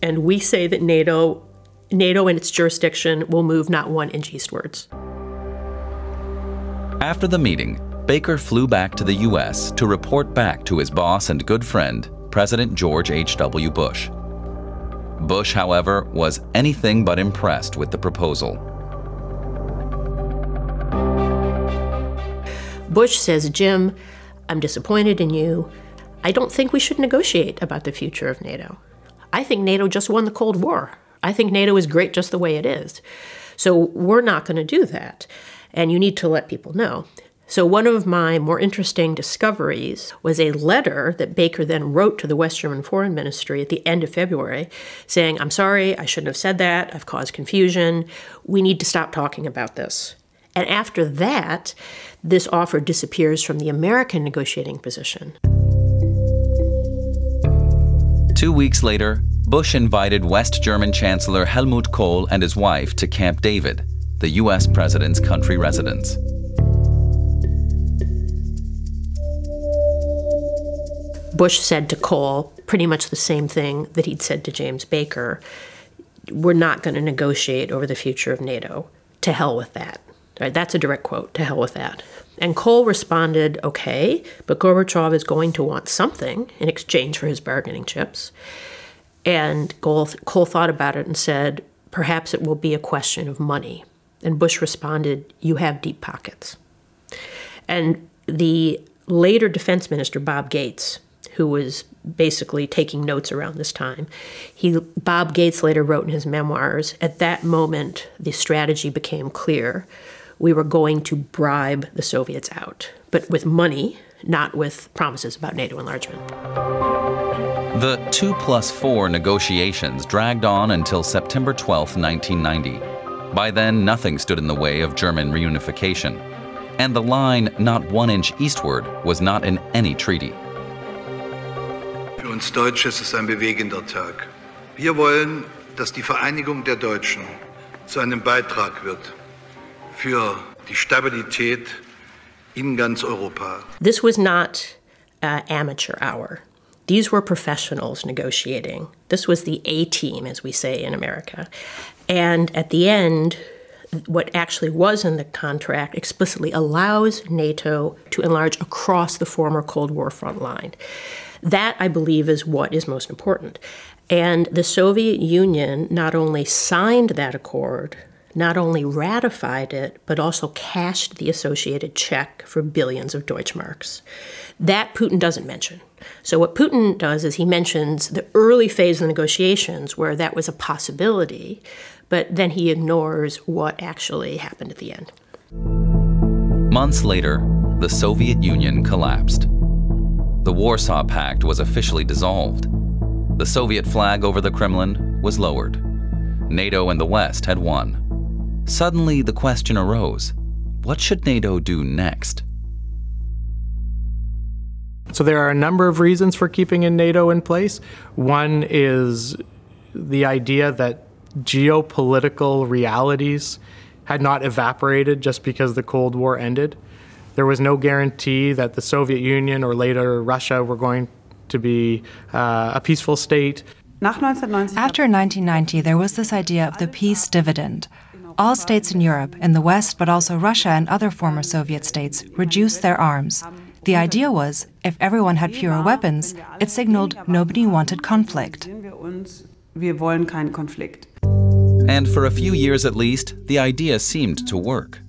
Speaker 19: and we say that NATO and its jurisdiction will move not 1 inch eastwards.
Speaker 1: After the meeting, Baker flew back to the U.S. to report back to his boss and good friend, President George H.W. Bush. Bush, however, was anything but impressed with the proposal.
Speaker 19: Bush says, Jim, I'm disappointed in you. I don't think we should negotiate about the future of NATO. I think NATO just won the Cold War. I think NATO is great just the way it is. So we're not going to do that. And you need to let people know. So one of my more interesting discoveries was a letter that Baker then wrote to the West German Foreign Ministry at the end of February saying, I'm sorry, I shouldn't have said that. I've caused confusion. We need to stop talking about this. And after that, this offer disappears from the American negotiating position.
Speaker 1: 2 weeks later, Bush invited West German Chancellor Helmut Kohl and his wife to Camp David, the U.S. president's country residence.
Speaker 19: Bush said to Kohl pretty much the same thing that he'd said to James Baker. We're not going to negotiate over the future of NATO. To hell with that. Right? That's a direct quote, to hell with that. And Kohl responded, okay, but Gorbachev is going to want something in exchange for his bargaining chips. And Kohl thought about it and said, perhaps it will be a question of money. And Bush responded, you have deep pockets. And the later defense minister, Bob Gates, who was basically taking notes around this time, Bob Gates later wrote in his memoirs, at that moment, the strategy became clear. We were going to bribe the Soviets out, but with money, not with promises about NATO enlargement.
Speaker 1: The 2+4 negotiations dragged on until September 12, 1990. By then, nothing stood in the way of German reunification, and the line not 1 inch eastward was not in any treaty.
Speaker 20: Für uns Deutsche ist es ein bewegender Tag. Wir wollen, dass die Vereinigung der Deutschen zu einem Beitrag wird für die Stabilität in ganz Europa.
Speaker 19: This was not amateur hour. These were professionals negotiating. This was the A-team, as we say in America. And at the end, what actually was in the contract explicitly allows NATO to enlarge across the former Cold War front line. That, I believe, is what is most important. And the Soviet Union not only signed that accord, not only ratified it, but also cashed the associated check for billions of Deutschmarks. That Putin doesn't mention. So what Putin does is he mentions the early phase of the negotiations where that was a possibility, but then he ignores what actually happened at the end.
Speaker 1: Months later, the Soviet Union collapsed. The Warsaw Pact was officially dissolved. The Soviet flag over the Kremlin was lowered. NATO and the West had won. Suddenly, the question arose, what should NATO do next?
Speaker 5: So there are a number of reasons for keeping NATO in place. One is the idea that geopolitical realities had not evaporated just because the Cold War ended. There was no guarantee that the Soviet Union or later Russia were going to be a peaceful state.
Speaker 3: After 1990, there was this idea of the peace dividend. All states in Europe, in the West, but also Russia and other former Soviet states, reduced their arms. The idea was, if everyone had fewer weapons, it signaled nobody wanted conflict.
Speaker 1: And for a few years at least, the idea seemed to work.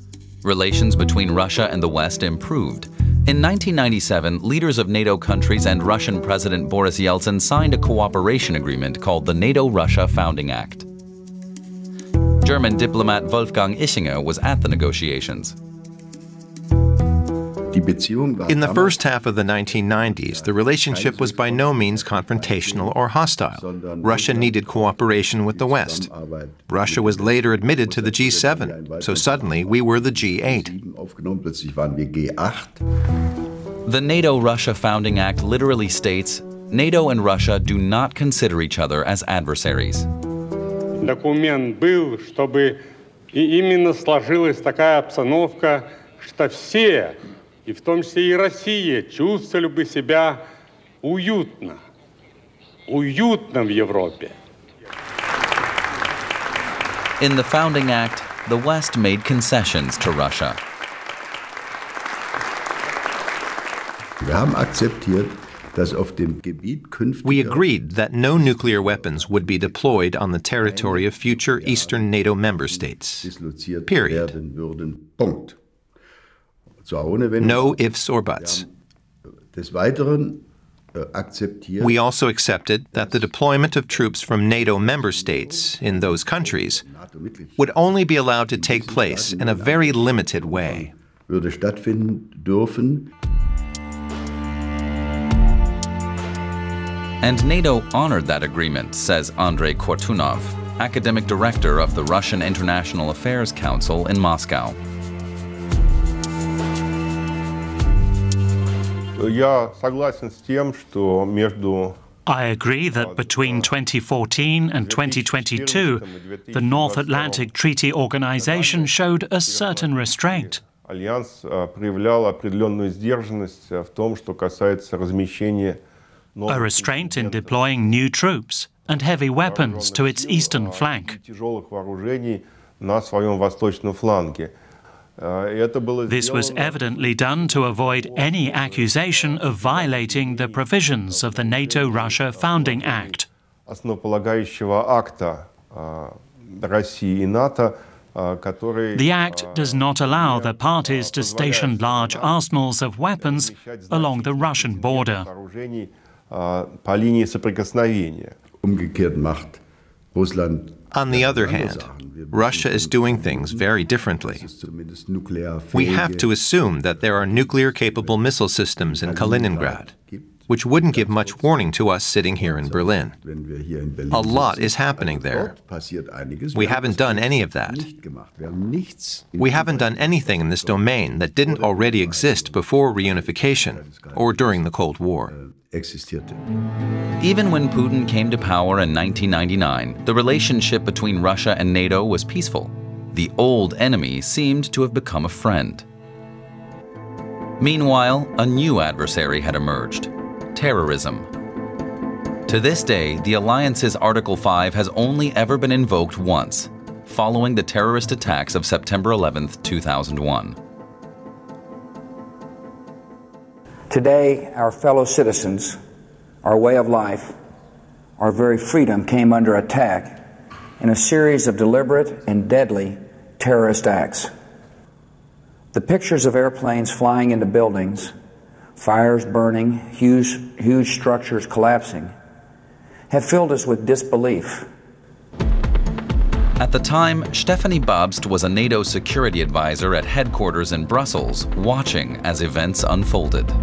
Speaker 1: Relations between Russia and the West improved, In 1997, leaders of NATO countries and Russian President Boris Yeltsin signed a cooperation agreement called the NATO-Russia Founding Act. German diplomat Wolfgang Ischinger was at the negotiations.
Speaker 10: In the first half of the 1990s, the relationship was by no means confrontational or hostile. Russia needed cooperation with the West. Russia was later admitted to the G7, so suddenly we were the G8.
Speaker 1: The NATO-Russia Founding Act literally states, NATO and Russia do not consider each other as adversaries.
Speaker 21: Документ был, чтобы именно сложилась такая обстановка, что все, и в том числе и Россия, чувствовали бы себя уютно в Европе.
Speaker 1: In the Founding Act, the West made concessions to Russia.
Speaker 10: We agreed that no nuclear weapons would be deployed on the territory of future Eastern NATO member states. Period. No ifs or buts. We also accepted that the deployment of troops from NATO member states in those countries would only be allowed to take place in a very limited way.
Speaker 1: And NATO honored that agreement, says Andrei Kortunov, academic director of the Russian International Affairs Council in Moscow.
Speaker 14: I agree that between 2014 and 2022, the North Atlantic Treaty Organization showed a certain restraint. A restraint in deploying new troops and heavy weapons to its eastern flank. This was evidently done to avoid any accusation of violating the provisions of the NATO-Russia Founding Act. The Act does not allow the parties to station large arsenals of weapons along the Russian border.
Speaker 10: On the other hand, Russia is doing things very differently. We have to assume that there are nuclear-capable missile systems in Kaliningrad, which wouldn't give much warning to us sitting here in Berlin. A lot is happening there. We haven't done any of that. We haven't done anything in this domain that didn't already exist before reunification or during the Cold War.
Speaker 1: Even when Putin came to power in 1999, the relationship between Russia and NATO was peaceful. The old enemy seemed to have become a friend. Meanwhile, a new adversary had emerged: terrorism. To this day, the alliance's Article 5 has only ever been invoked once, following the terrorist attacks of September 11, 2001.
Speaker 22: Today, our fellow citizens, our way of life, our very freedom came under attack in a series of deliberate and deadly terrorist acts. The pictures of airplanes flying into buildings, fires burning, huge structures collapsing, have filled us with disbelief.
Speaker 1: At the time, Stephanie Babst was a NATO security advisor at headquarters in Brussels, watching as events unfolded.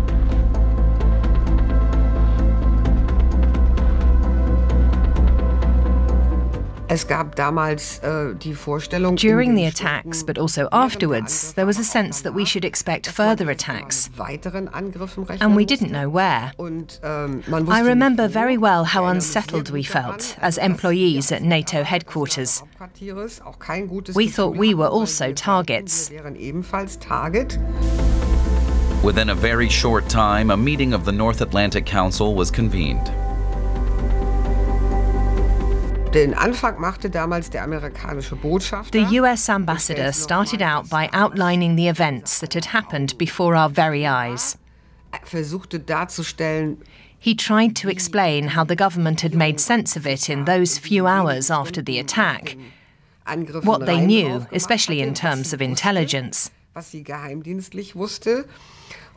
Speaker 8: During the attacks, but also afterwards, there was a sense that we should expect further attacks, and we didn't know where. I remember very well how unsettled we felt as employees at NATO headquarters. We thought we were also targets.
Speaker 1: Within a very short time, a meeting of the North Atlantic Council was convened.
Speaker 8: The US ambassador started out by outlining the events that had happened before our very eyes. He tried to explain how the government had made sense of it in those few hours after the attack, what they knew, especially in terms of intelligence.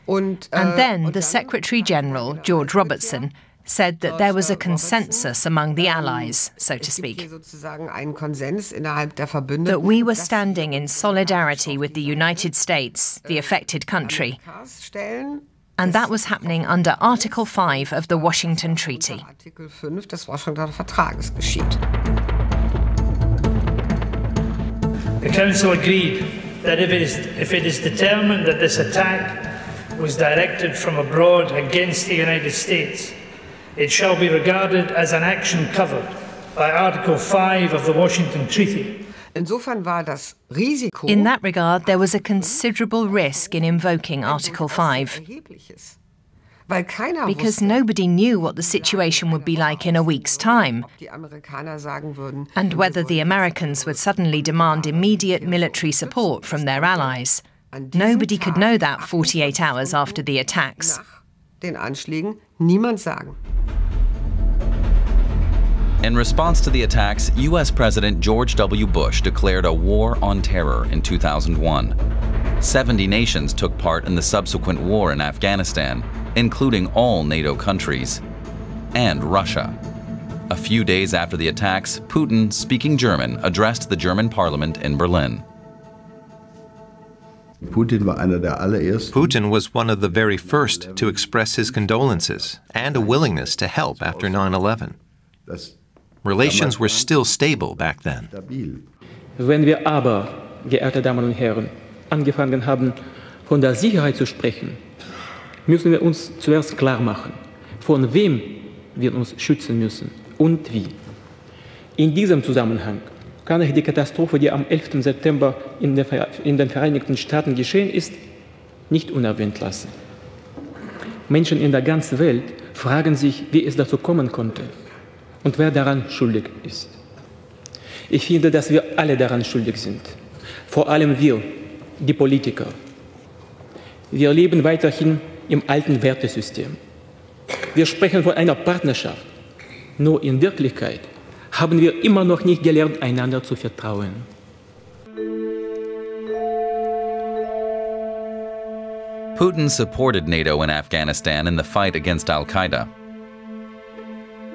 Speaker 8: And then the Secretary General, George Robertson, said that there was a consensus among the allies, so to speak, that we were standing in solidarity with the United States, the affected country, and that was happening under Article 5 of the Washington Treaty.
Speaker 7: The Council agreed that if it is determined that this attack was directed from abroad against the United States, it shall be regarded as an action covered by Article 5 of the Washington Treaty.
Speaker 8: In that regard, there was a considerable risk in invoking Article 5, because nobody knew what the situation would be like in a week's time, and whether the Americans would suddenly demand immediate military support from their allies. Nobody could know that 48 hours after the attacks.
Speaker 1: In response to the attacks, U.S. President George W. Bush declared a war on terror in 2001. 70 nations took part in the subsequent war in Afghanistan, including all NATO countries, and Russia. A few days after the attacks, Putin, speaking German, addressed the German parliament in Berlin.
Speaker 10: Putin was one of the very first to express his condolences and a willingness to help after 9/11. Relations were still stable back then.
Speaker 9: Wenn wir aber, geehrte Damen und Herren, angefangen haben, von der Sicherheit zu sprechen, müssen wir uns zuerst klar machen, von wem wir uns schützen müssen und wie. In diesem Zusammenhang kann ich die Katastrophe, die am 11. September in den Vereinigten Staaten geschehen ist, nicht unerwähnt lassen. Menschen in der ganzen Welt fragen sich, wie es dazu kommen konnte und wer daran schuldig ist. Ich finde, dass wir alle daran schuldig sind. Vor allem wir, die Politiker. Wir leben weiterhin im alten Wertesystem. Wir sprechen von einer Partnerschaft. Nur in Wirklichkeit haben wir immer noch nicht gelernt, einander zu vertrauen.
Speaker 1: Putin supported NATO in Afghanistan in the fight against al-Qaeda.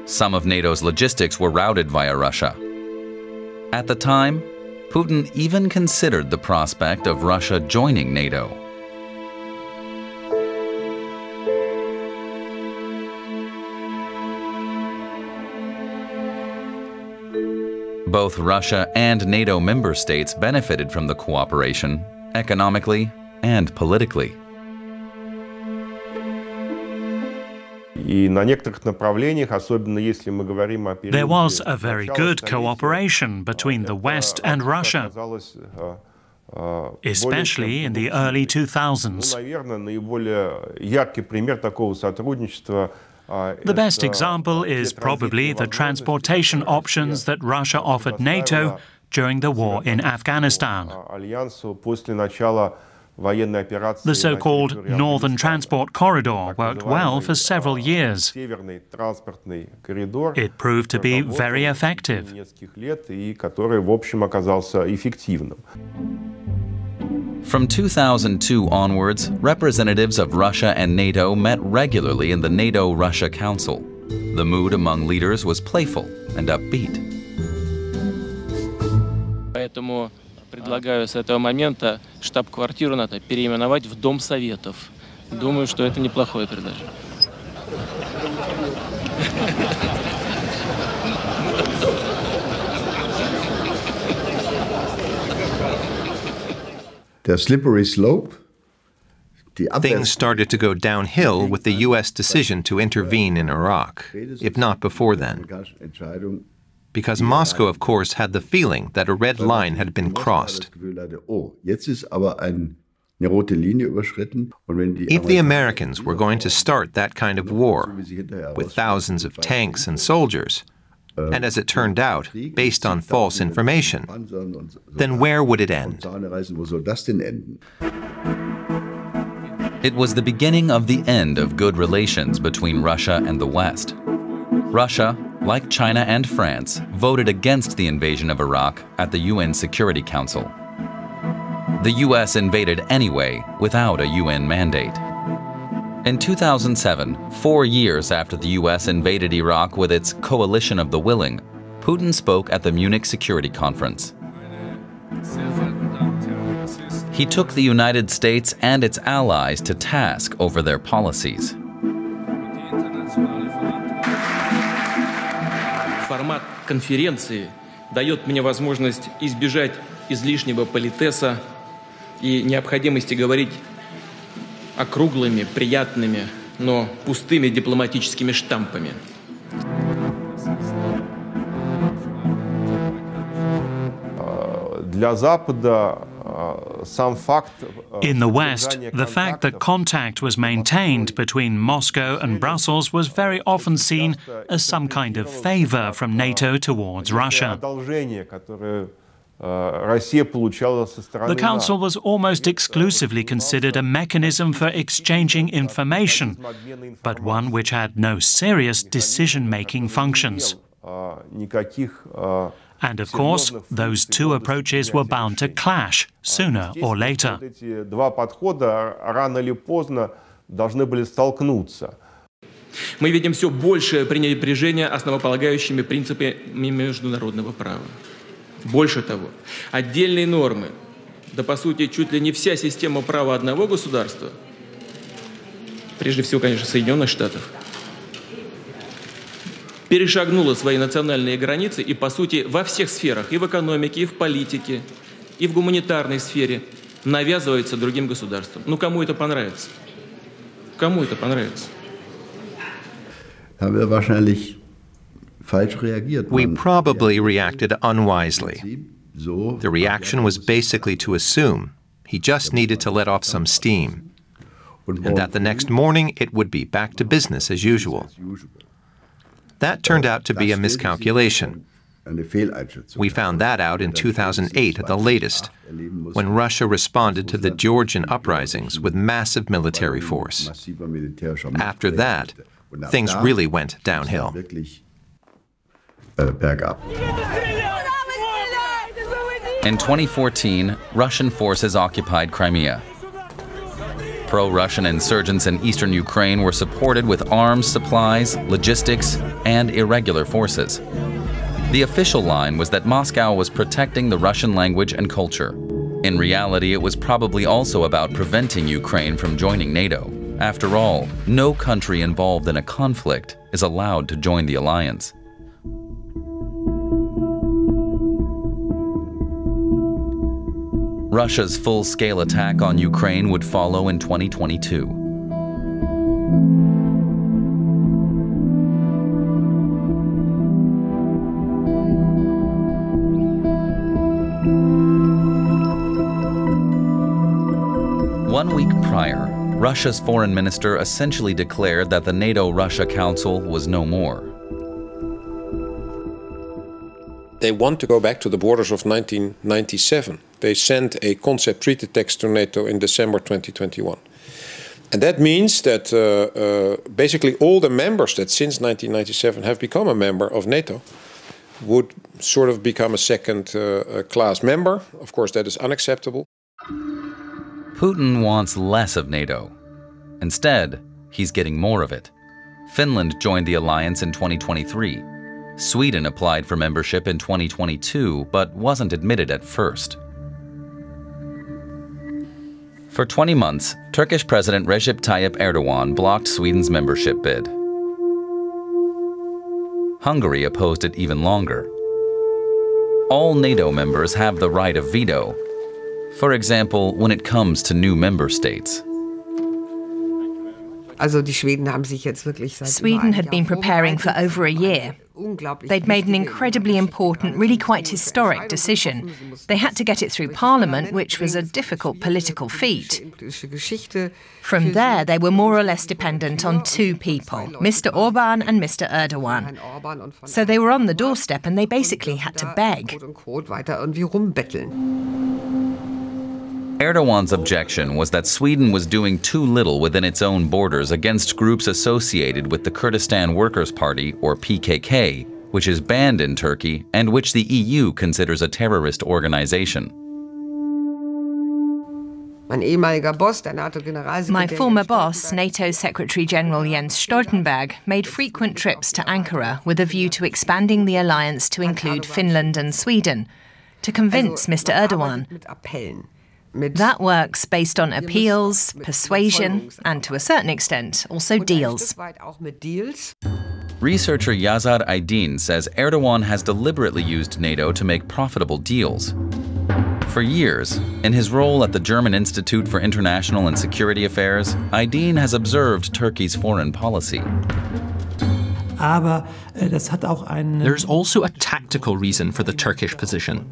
Speaker 1: Some of NATO's logistics were routed via Russia. At the time, Putin even considered the prospect of Russia joining NATO. Both Russia and NATO member states benefited from the cooperation, economically and politically.
Speaker 14: There was a very good cooperation between the West and Russia, especially in the early 2000s. The best example is probably the transportation options that Russia offered NATO during the war in Afghanistan. The so-called Northern Transport Corridor worked well for several years. It proved to be very effective.
Speaker 1: From 2002 onwards, representatives of Russia and NATO met regularly in the NATO-Russia Council. The mood among leaders was playful and upbeat.
Speaker 23: Предлагаю с этого момента штаб-квартиру НАТО переименовать в Дом Советов. Думаю, что это неплохое предложение.
Speaker 10: The slippery slope. Things started to go downhill with the U.S. decision to intervene in Iraq, if not before then. Because Moscow, of course, had the feeling that a red line had been crossed. If the Americans were going to start that kind of war, with thousands of tanks and soldiers, and as it turned out, based on false information, then where would it end?
Speaker 1: It was the beginning of the end of good relations between Russia and the West. Russia, like China and France, voted against the invasion of Iraq at the UN Security Council. The US invaded anyway without a UN mandate. In 2007, 4 years after the US invaded Iraq with its Coalition of the Willing, Putin spoke at the Munich Security Conference. He took the United States and its allies to task over their policies.
Speaker 23: Формат конференции дает мне возможность избежать излишнего политеса и необходимости говорить округлыми, приятными, но пустыми дипломатическими штампами.
Speaker 1: Для Запада
Speaker 14: In the West, the fact that contact was maintained between Moscow and Brussels was very often seen as some kind of favor from NATO towards Russia. The Council was almost exclusively considered a mechanism for exchanging information, but one which had no serious decision-making functions. And of course, those two approaches were bound to clash sooner or later.
Speaker 23: Мы видим все большее пренебрежение основополагающими принципами международного права. Больше того, отдельные нормы, да по сути чуть ли не вся система права одного государства, прежде всего, конечно, Соединенных Штатов, перешагнула свои национальные границы и, по сути, во всех сферах, и в экономике, и в политике, и в гуманитарной сфере навязывается другим государствам. Ну, кому это понравится? Кому это понравится?
Speaker 10: We probably reacted unwisely. The reaction was basically to assume he just needed to let off some steam, and that the next morning it would be back to business as usual. That turned out to be a miscalculation. We found that out in 2008 at the latest, when Russia responded to the Georgian uprisings with massive military force. After that, things really went downhill.
Speaker 1: In 2014, Russian forces occupied Crimea. Pro-Russian insurgents in eastern Ukraine were supported with arms, supplies, logistics, and irregular forces. The official line was that Moscow was protecting the Russian language and culture. In reality, it was probably also about preventing Ukraine from joining NATO. After all, no country involved in a conflict is allowed to join the alliance. Russia's full-scale attack on Ukraine would follow in 2022. One week prior, Russia's foreign minister essentially declared that the NATO-Russia Council was no more.
Speaker 6: They want to go back to the borders of 1997. They sent a concept treaty text to NATO in December 2021. And that means that basically all the members that since 1997 have become a member of NATO would sort of become a second-class member. Of course, that is unacceptable.
Speaker 1: Putin wants less of NATO. Instead, he's getting more of it. Finland joined the alliance in 2023. Sweden applied for membership in 2022, but wasn't admitted at first. For 20 months, Turkish President Recep Tayyip Erdogan blocked Sweden's membership bid. Hungary opposed it even longer. All NATO members have the right of veto. For example, when it comes to new member states.
Speaker 8: Sweden had been preparing for over a year. They'd made an incredibly important, really quite historic decision. They had to get it through Parliament, which was a difficult political feat. From there, they were more or less dependent on two people, Mr. Orban and Mr. Erdogan. So they were on the doorstep and they basically had to beg.
Speaker 1: Erdogan's objection was that Sweden was doing too little within its own borders against groups associated with the Kurdistan Workers' Party, or PKK, which is banned in Turkey and which the EU considers a terrorist organization.
Speaker 8: My former boss, NATO Secretary-General Jens Stoltenberg, made frequent trips to Ankara with a view to expanding the alliance to include Finland and Sweden, to convince Mr. Erdogan. That works based on appeals, persuasion, and to a certain extent, also deals.
Speaker 1: Researcher Yazar Aydin says Erdogan has deliberately used NATO to make profitable deals. For years, in his role at the German Institute for International and Security Affairs, Aydin has observed Turkey's foreign policy.
Speaker 12: There's also a tactical reason for the Turkish position.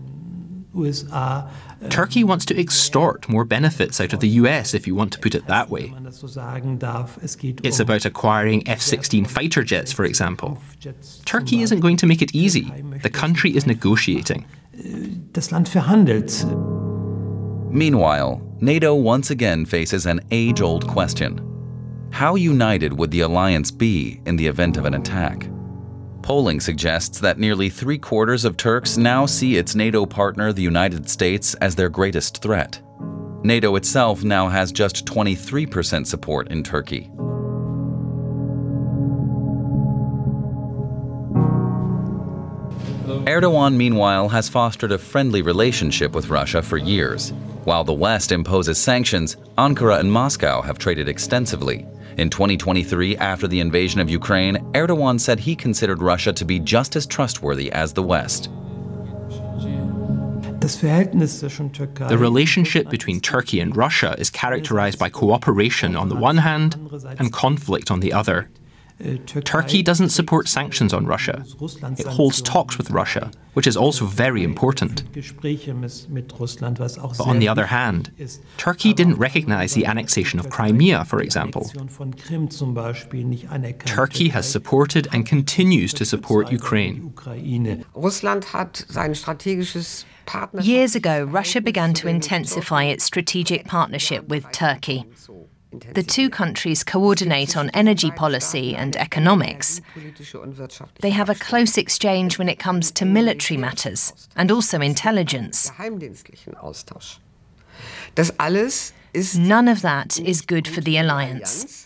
Speaker 12: Turkey wants to extort more benefits out of the US, if you want to put it that way. It's about acquiring F-16 fighter jets, for example. Turkey isn't going to make it easy. The country is negotiating.
Speaker 1: Meanwhile, NATO once again faces an age-old question. How united would the alliance be in the event of an attack? Polling suggests that nearly 3/4 of Turks now see its NATO partner, the United States, as their greatest threat. NATO itself now has just 23% support in Turkey. Erdogan, meanwhile, has fostered a friendly relationship with Russia for years. While the West imposes sanctions, Ankara and Moscow have traded extensively. In 2023, after the invasion of Ukraine, Erdogan said he considered Russia to be just as trustworthy as the West.
Speaker 12: The relationship between Turkey and Russia is characterized by cooperation on the one hand and conflict on the other. Turkey doesn't support sanctions on Russia. It holds talks with Russia, which is also very important. But on the other hand, Turkey didn't recognize the annexation of Crimea, for example. Turkey has supported and continues to support Ukraine.
Speaker 8: Years ago, Russia began to intensify its strategic partnership with Turkey. The two countries coordinate on energy policy and economics. They have a close exchange when it comes to military matters and also intelligence. None of that is good for the alliance.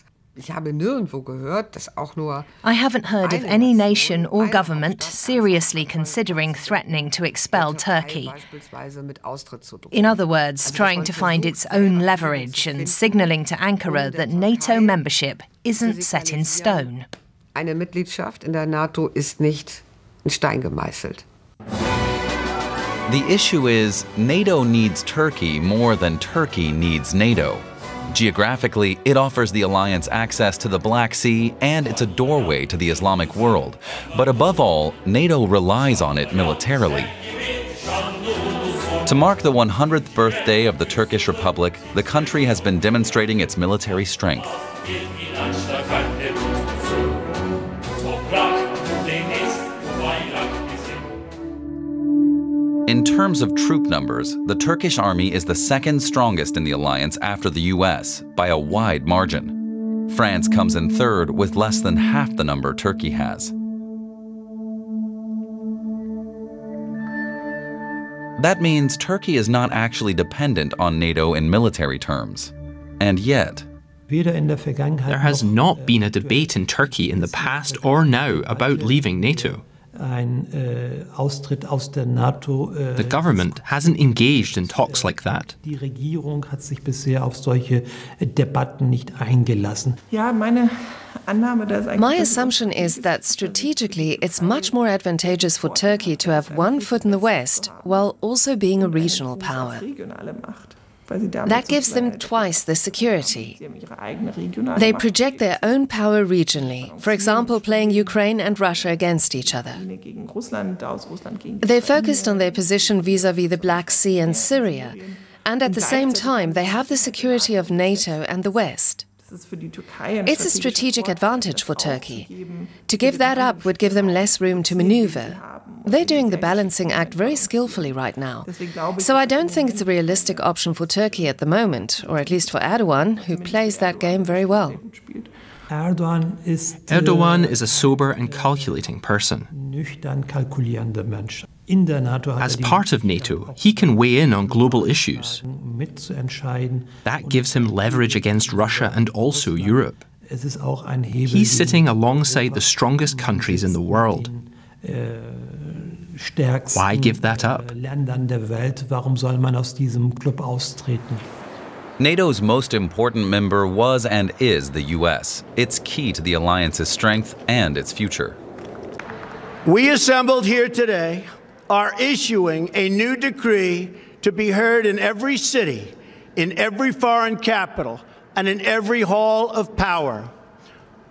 Speaker 8: I haven't heard of any nation or government seriously considering threatening to expel Turkey. In other words, trying to find its own leverage and signalling to Ankara that NATO membership isn't set in stone.
Speaker 1: The issue is NATO needs Turkey more than Turkey needs NATO. Geographically, it offers the alliance access to the Black Sea and it's a doorway to the Islamic world. But above all, NATO relies on it militarily. To mark the 100th birthday of the Turkish Republic, the country has been demonstrating its military strength. In terms of troop numbers, the Turkish army is the second strongest in the alliance after the US, by a wide margin. France comes in third with less than half the number Turkey has. That means Turkey is not actually dependent on NATO in military terms. And yet,
Speaker 12: there has not been a debate in Turkey in the past or now about leaving NATO. The government hasn't engaged in talks like that.
Speaker 4: My assumption is that strategically it's much more advantageous for Turkey to have one foot in the West while also being a regional power. That gives them twice the security. They project their own power regionally, for example, playing Ukraine and Russia against each other. They focused on their position vis-à-vis the Black Sea and Syria, and at the same time they have the security of NATO and the West. It's a strategic advantage for Turkey. To give that up would give them less room to maneuver. They're doing the balancing act very skillfully right now. So I don't think it's a realistic option for Turkey at the moment, or at least for Erdogan, who plays that game very well.
Speaker 12: Erdogan is a sober and calculating person. As part of NATO, he can weigh in on global issues. That gives him leverage against Russia and also Europe. He's sitting alongside the strongest countries in the world. Why give that up?
Speaker 1: NATO's most important member was and is the U.S. It's key to the alliance's strength and its future.
Speaker 11: We assembled here today are issuing a new decree to be heard in every city, in every foreign capital, and in every hall of power.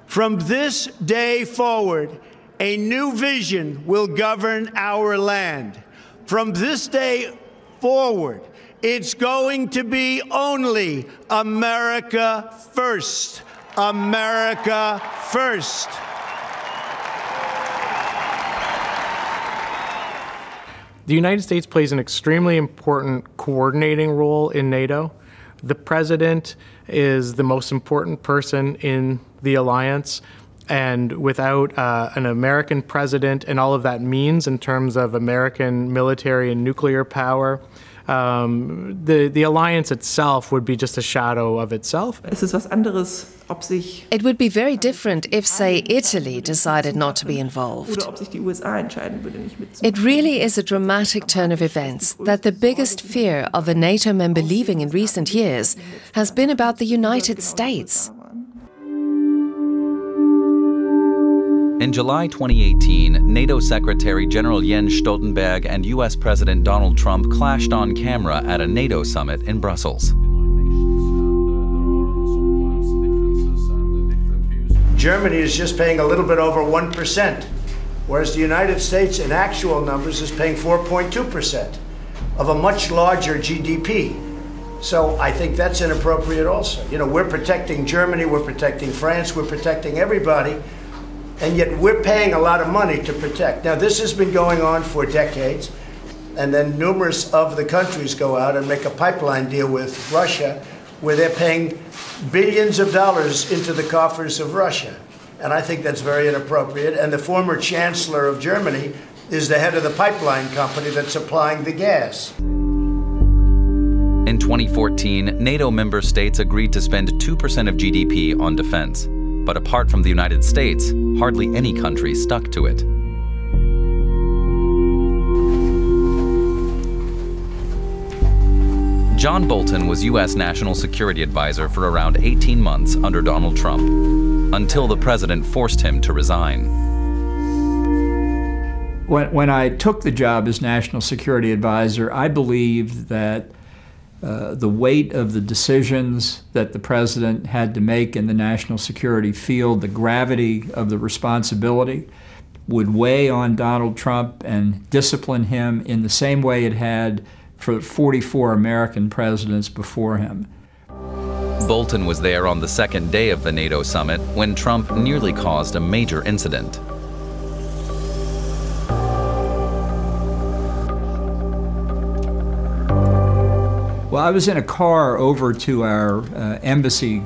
Speaker 11: From this day forward, a new vision will govern our land. From this day forward, it's going to be only America first. America first.
Speaker 5: The United States plays an extremely important coordinating role in NATO. The president is the most important person in the alliance, and without an American president and all of that means in terms of American military and nuclear power, the alliance itself would be just a shadow of itself.
Speaker 4: It would be very different if, say, Italy decided not to be involved. It really is a dramatic turn of events that the biggest fear of a NATO member leaving in recent years has been about the United States.
Speaker 1: In July 2018, NATO Secretary General Jens Stoltenberg and U.S. President Donald Trump clashed on camera at a NATO summit in Brussels.
Speaker 11: Germany is just paying a little bit over 1%, whereas the United States in actual numbers is paying 4.2% of a much larger GDP. So I think that's inappropriate also. You know, we're protecting Germany, we're protecting France, we're protecting everybody, and yet we're paying a lot of money to protect. Now, this has been going on for decades, and then numerous of the countries go out and make a pipeline deal with Russia, where they're paying billions of dollars into the coffers of Russia. And I think that's very inappropriate. And the former chancellor of Germany is the head of the pipeline company that's supplying the gas.
Speaker 1: In 2014, NATO member states agreed to spend 2% of GDP on defense. But apart from the United States, hardly any country stuck to it. John Bolton was U.S. National Security Advisor for around 18 months under Donald Trump, until the president forced him to resign.
Speaker 17: When I took the job as National Security Advisor, I believed that the weight of the decisions that the president had to make in the national security field, the gravity of the responsibility, would weigh on Donald Trump and discipline him in the same way it had for 44 American presidents before him.
Speaker 1: Bolton was there on the second day of the NATO summit when Trump nearly caused a major incident.
Speaker 17: Well, I was in a car over to our embassy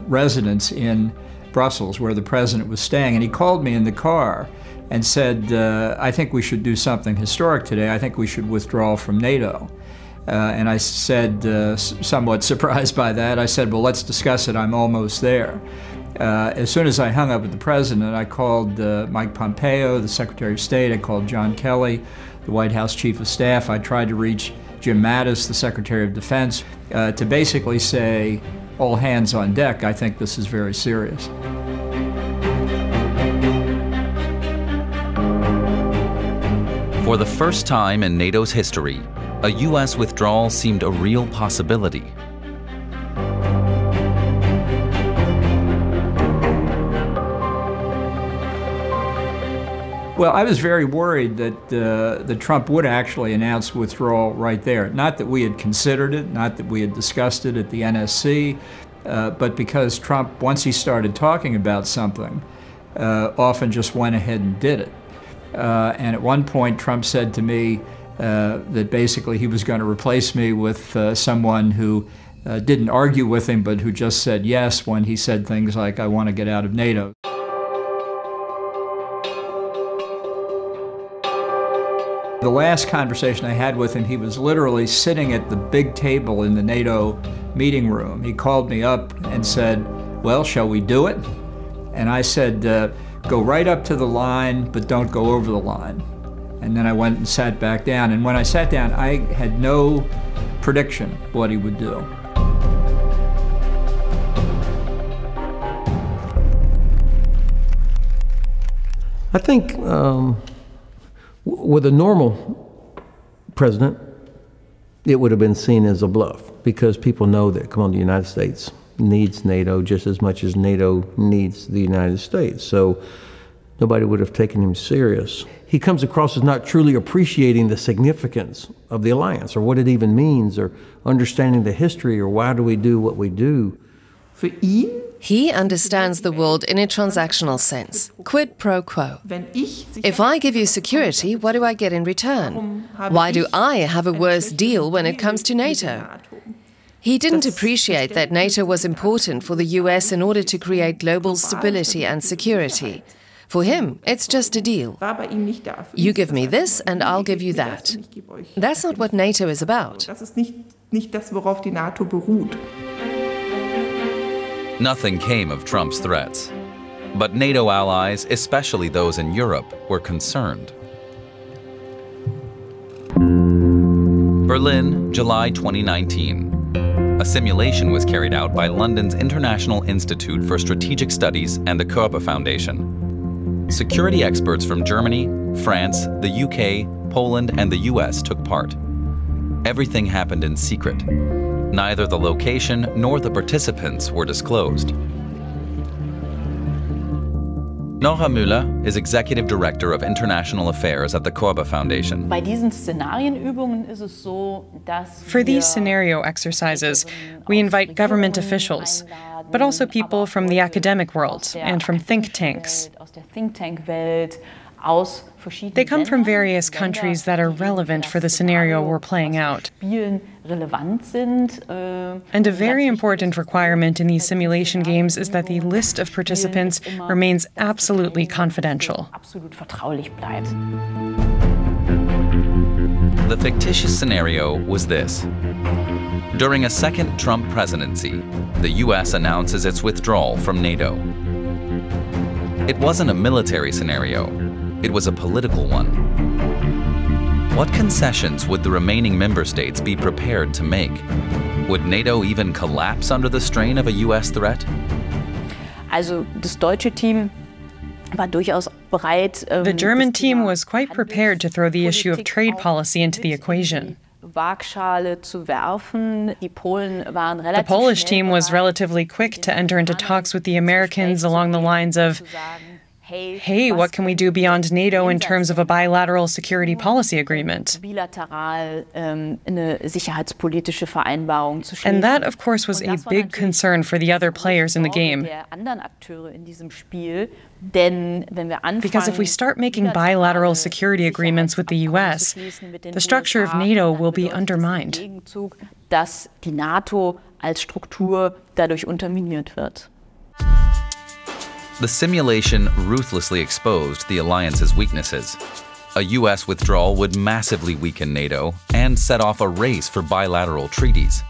Speaker 17: residence in Brussels, where the president was staying, and he called me in the car and said, I think we should do something historic today. I think we should withdraw from NATO. And I said, somewhat surprised by that, I said, well, let's discuss it. I'm almost there. As soon as I hung up with the president, I called Mike Pompeo, the Secretary of State. I called John Kelly, the White House Chief of Staff. I tried to reach Jim Mattis, the Secretary of Defense, to basically say, all hands on deck, I think this is very serious.
Speaker 1: For the first time in NATO's history, a U.S. withdrawal seemed a real possibility.
Speaker 17: Well, I was very worried that Trump would actually announce withdrawal right there. Not that we had considered it, not that we had discussed it at the NSC, but because Trump, once he started talking about something, often just went ahead and did it. And at one point, Trump said to me that basically he was going to replace me with someone who didn't argue with him, but who just said yes when he said things like, I want to get out of NATO. The last conversation I had with him, he was literally sitting at the big table in the NATO meeting room. He called me up and said, well, shall we do it? And I said, go right up to the line, but don't go over the line. And then I went and sat back down. And when I sat down, I had no prediction what he would do.
Speaker 2: I think with a normal president, it would have been seen as a bluff because people know that, come on, the United States needs NATO just as much as NATO needs the United States. So nobody would have taken him serious. He comes across as not truly appreciating the significance of the alliance or what it even means or understanding the history or why do we do what we do.
Speaker 4: He understands the world in a transactional sense, quid pro quo. If I give you security, what do I get in return? Why do I have a worse deal when it comes to NATO? He didn't appreciate that NATO was important for the US in order to create global stability and security. For him, it's just a deal. You give me this and I'll give you that. That's not what NATO is about.
Speaker 1: Nothing came of Trump's threats, but NATO allies, especially those in Europe, were concerned. Berlin, July 2019. A simulation was carried out by London's International Institute for Strategic Studies and the Körber Foundation. Security experts from Germany, France, the UK, Poland, and the US took part. Everything happened in secret. Neither the location nor the participants were disclosed. Nora Müller is Executive Director of International Affairs at the Körber Foundation.
Speaker 13: For these scenario exercises, we invite government officials, but also people from the academic world and from think tanks. They come from various countries that are relevant for the scenario we're playing out. And a very important requirement in these simulation games is that the list of participants remains absolutely confidential.
Speaker 1: The fictitious scenario was this. During a second Trump presidency, the US announces its withdrawal from NATO. It wasn't a military scenario. It was a political one. What concessions would the remaining member states be prepared to make? Would NATO even collapse under the strain of a US threat?
Speaker 13: The German team was quite prepared to throw the issue of trade policy into the equation. The Polish team was relatively quick to enter into talks with the Americans along the lines of, hey, what can we do beyond NATO in terms of a bilateral security policy agreement? And that, of course, was a big concern for the other players in the game. Because if we start making bilateral security agreements with the US, the structure of NATO will be undermined.
Speaker 1: The simulation ruthlessly exposed the alliance's weaknesses. A US withdrawal would massively weaken NATO and set off a race for bilateral treaties.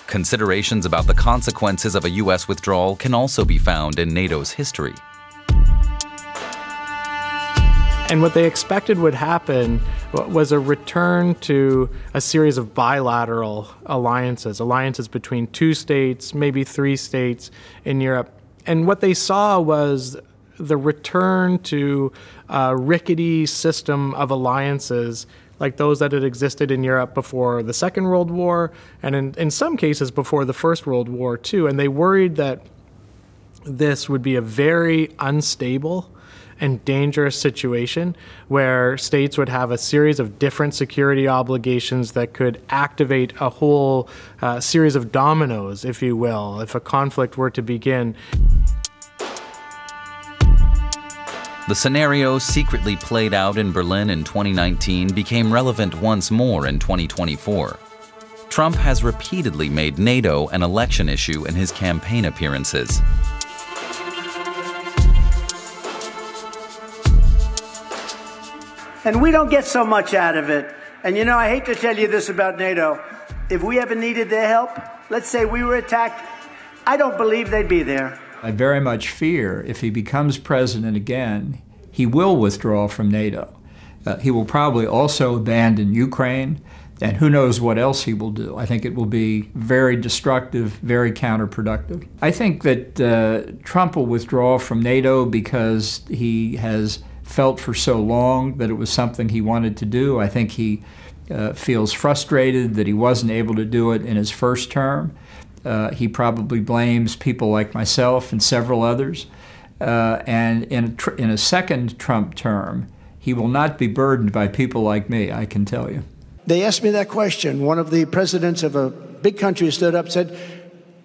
Speaker 1: Considerations about the consequences of a US withdrawal can also be found in NATO's history.
Speaker 5: And what they expected would happen was a return to a series of bilateral alliances between two states, maybe three states in Europe. And what they saw was the return to a rickety system of alliances like those that had existed in Europe before the Second World War and in some cases before the First World War too. And they worried that this would be a very unstable and dangerous situation where states would have a series of different security obligations that could activate a whole series of dominoes, if you will, if a conflict were to begin.
Speaker 1: The scenario secretly played out in Berlin in 2019 became relevant once more in 2024. Trump has repeatedly made NATO an election issue in his campaign appearances.
Speaker 11: And we don't get so much out of it. And you know, I hate to tell you this about NATO. If we ever needed their help, let's say we were attacked, I don't believe they'd be there.
Speaker 17: I very much fear if he becomes president again, he will withdraw from NATO. He will probably also abandon Ukraine, and who knows what else he will do. I think it will be very destructive, very counterproductive. I think that Trump will withdraw from NATO because he has felt for so long that it was something he wanted to do. I think he feels frustrated that he wasn't able to do it in his first term. He probably blames people like myself and several others. And in a second Trump term, he will not be burdened by people like me, I can tell you.
Speaker 11: They asked me that question. One of the presidents of a big country stood up and said,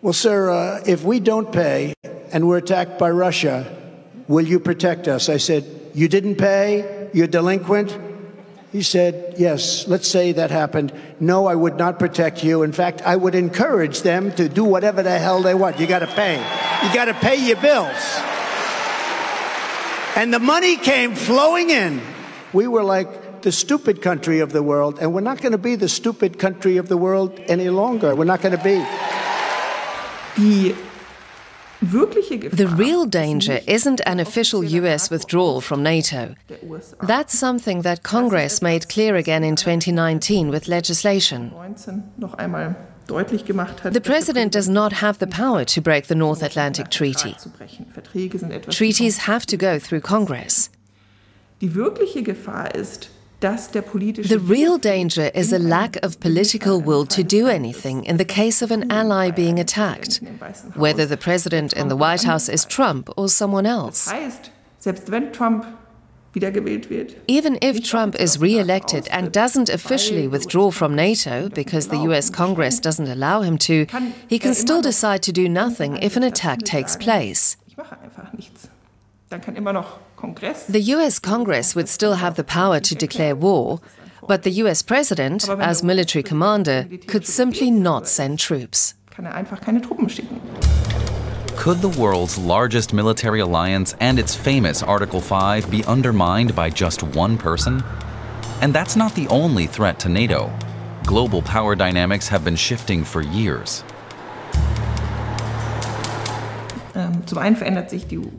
Speaker 11: well, sir, if we don't pay and we're attacked by Russia, will you protect us? I said, you didn't pay? You're delinquent? He said, yes, let's say that happened. No, I would not protect you. In fact, I would encourage them to do whatever the hell they want. You got to pay. You got to pay your bills. And the money came flowing in. We were like the stupid country of the world, and we're not going to be the stupid country of the world any longer. We're not going to be.
Speaker 4: The real danger isn't an official US withdrawal from NATO. That's something that Congress made clear again in 2019 with legislation. The President does not have the power to break the North Atlantic Treaty. Treaties have to go through Congress. The real danger is a lack of political will to do anything in the case of an ally being attacked, whether the President in the White House is Trump or someone else. Even if Trump is re-elected and doesn't officially withdraw from NATO because the US Congress doesn't allow him to, he can still decide to do nothing if an attack takes place. The US Congress would still have the power to declare war, but the US President, as military commander, could simply not send troops.
Speaker 1: Could the world's largest military alliance and its famous Article 5 be undermined by just one person? And that's not the only threat to NATO. Global power dynamics have been shifting for years.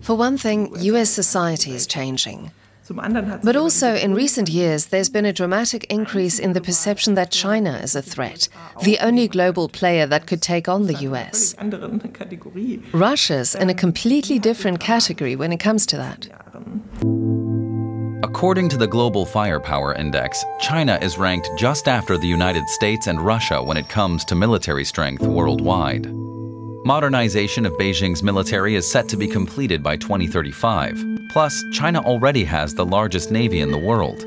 Speaker 4: For one thing, US society is changing. But also, in recent years, there's been a dramatic increase in the perception that China is a threat, the only global player that could take on the US. Russia's in a completely different category when it comes to that.
Speaker 1: According to the Global Firepower Index, China is ranked just after the United States and Russia when it comes to military strength worldwide. Modernization of Beijing's military is set to be completed by 2035. Plus, China already has the largest navy in the world.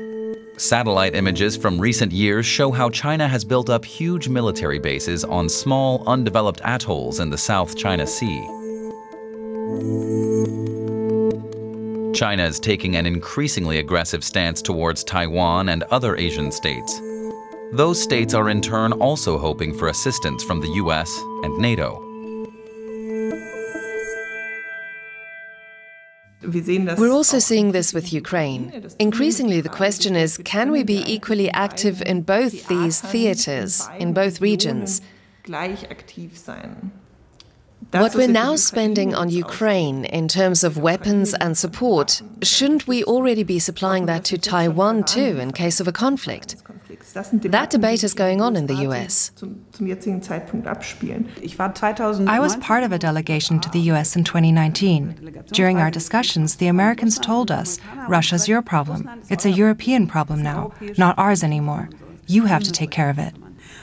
Speaker 1: Satellite images from recent years show how China has built up huge military bases on small, undeveloped atolls in the South China Sea. China is taking an increasingly aggressive stance towards Taiwan and other Asian states. Those states are in turn also hoping for assistance from the US and NATO.
Speaker 4: We're also seeing this with Ukraine. Increasingly, the question is, can we be equally active in both these theaters, in both regions? What we're now spending on Ukraine in terms of weapons and support, shouldn't we already be supplying that to Taiwan too in case of a conflict? That debate is going on in the US.
Speaker 3: I was part of a delegation to the US in 2019. During our discussions, the Americans told us, Russia's your problem. It's a European problem now, not ours anymore. You have to take care of it.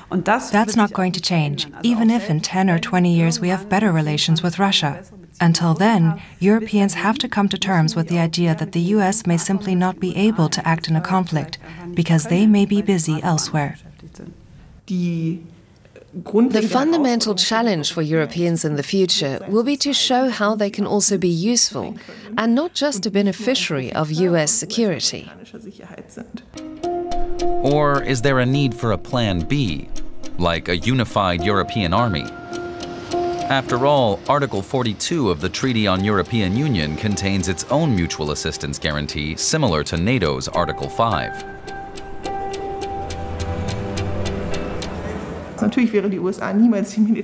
Speaker 3: That's not going to change, even if in 10 or 20 years we have better relations with Russia. Until then, Europeans have to come to terms with the idea that the US may simply not be able to act in a conflict, because they may be busy elsewhere.
Speaker 4: The fundamental challenge for Europeans in the future will be to show how they can also be useful, and not just a beneficiary of US security.
Speaker 1: Or is there a need for a plan B, like a unified European army? After all, Article 42 of the Treaty on European Union contains its own mutual assistance guarantee similar to NATO's Article 5.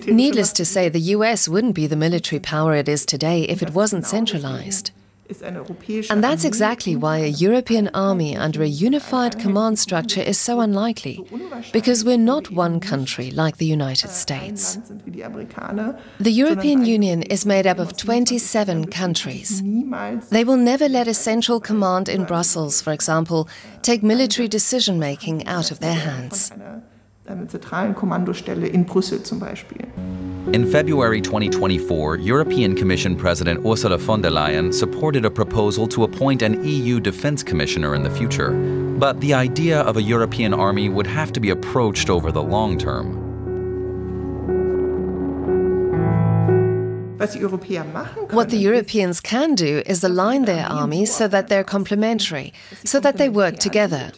Speaker 4: Needless to say, the US wouldn't be the military power it is today if it wasn't centralized. And that's exactly why a European army under a unified command structure is so unlikely, because we're not one country like the United States. The European Union is made up of 27 countries. They will never let a central command in Brussels, for example, take military decision-making out of their hands.
Speaker 1: In February 2024, European Commission President Ursula von der Leyen supported a proposal to appoint an EU Defence Commissioner in the future. But the idea of a European army would have to be approached over the long term.
Speaker 4: What the Europeans can do is align their armies so that they're complementary, so that they work together.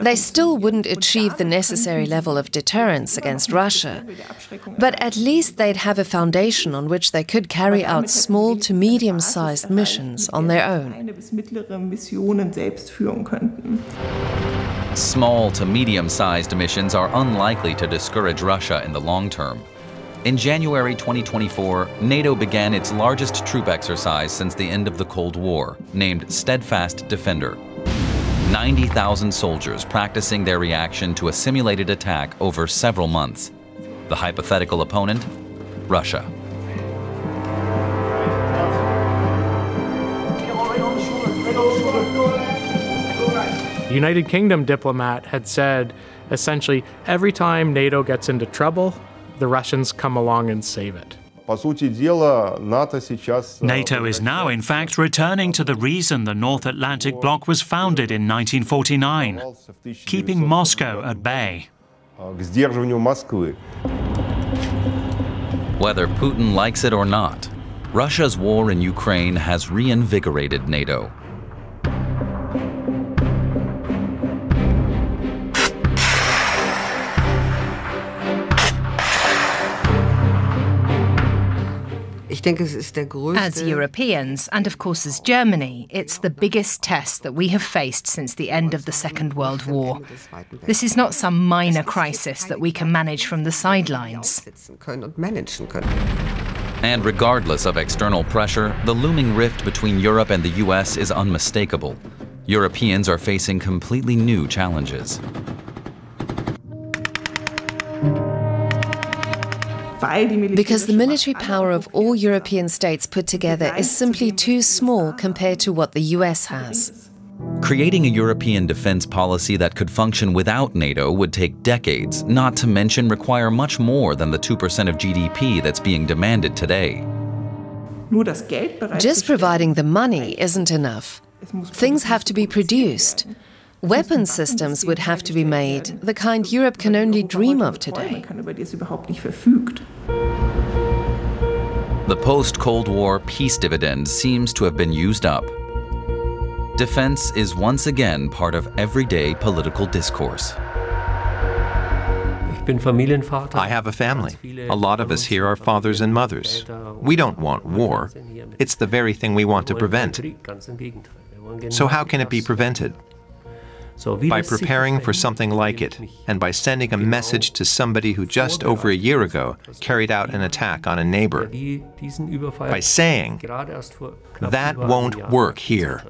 Speaker 4: They still wouldn't achieve the necessary level of deterrence against Russia, but at least they'd have a foundation on which they could carry out small to medium-sized missions on their own.
Speaker 1: Small to medium-sized missions are unlikely to discourage Russia in the long term. In January 2024, NATO began its largest troop exercise since the end of the Cold War, named Steadfast Defender. 90,000 soldiers practicing their reaction to a simulated attack over several months. The hypothetical opponent? Russia.
Speaker 5: United Kingdom diplomat had said, essentially, every time NATO gets into trouble, the Russians come along and save it.
Speaker 14: NATO is now, in fact, returning to the reason the North Atlantic Bloc was founded in 1949, keeping Moscow at bay.
Speaker 1: Whether Putin likes it or not, Russia's war in Ukraine has reinvigorated NATO.
Speaker 8: As Europeans, and of course as Germany, it's the biggest test that we have faced since the end of the Second World War. This is not some minor crisis that we can manage from the sidelines.
Speaker 1: And regardless of external pressure, the looming rift between Europe and the US is unmistakable. Europeans are facing completely new challenges.
Speaker 4: Because the military power of all European states put together is simply too small compared to what the US has.
Speaker 1: Creating a European defense policy that could function without NATO would take decades, not to mention require much more than the 2% of GDP that's being demanded today.
Speaker 4: Just providing the money isn't enough. Things have to be produced. Weapon systems would have to be made, the kind Europe can only dream of today.
Speaker 1: The post-Cold War peace dividend seems to have been used up. Defense is once again part of everyday political discourse.
Speaker 10: I have a family. A lot of us here are fathers and mothers. We don't want war. It's the very thing we want to prevent. So how can it be prevented? By preparing for something like it, and by sending a message to somebody who just over a year ago carried out an attack on a neighbor. By saying, that won't work here.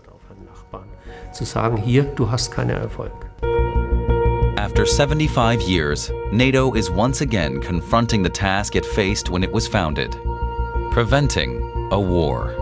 Speaker 1: After 75 years, NATO is once again confronting the task it faced when it was founded: preventing a war.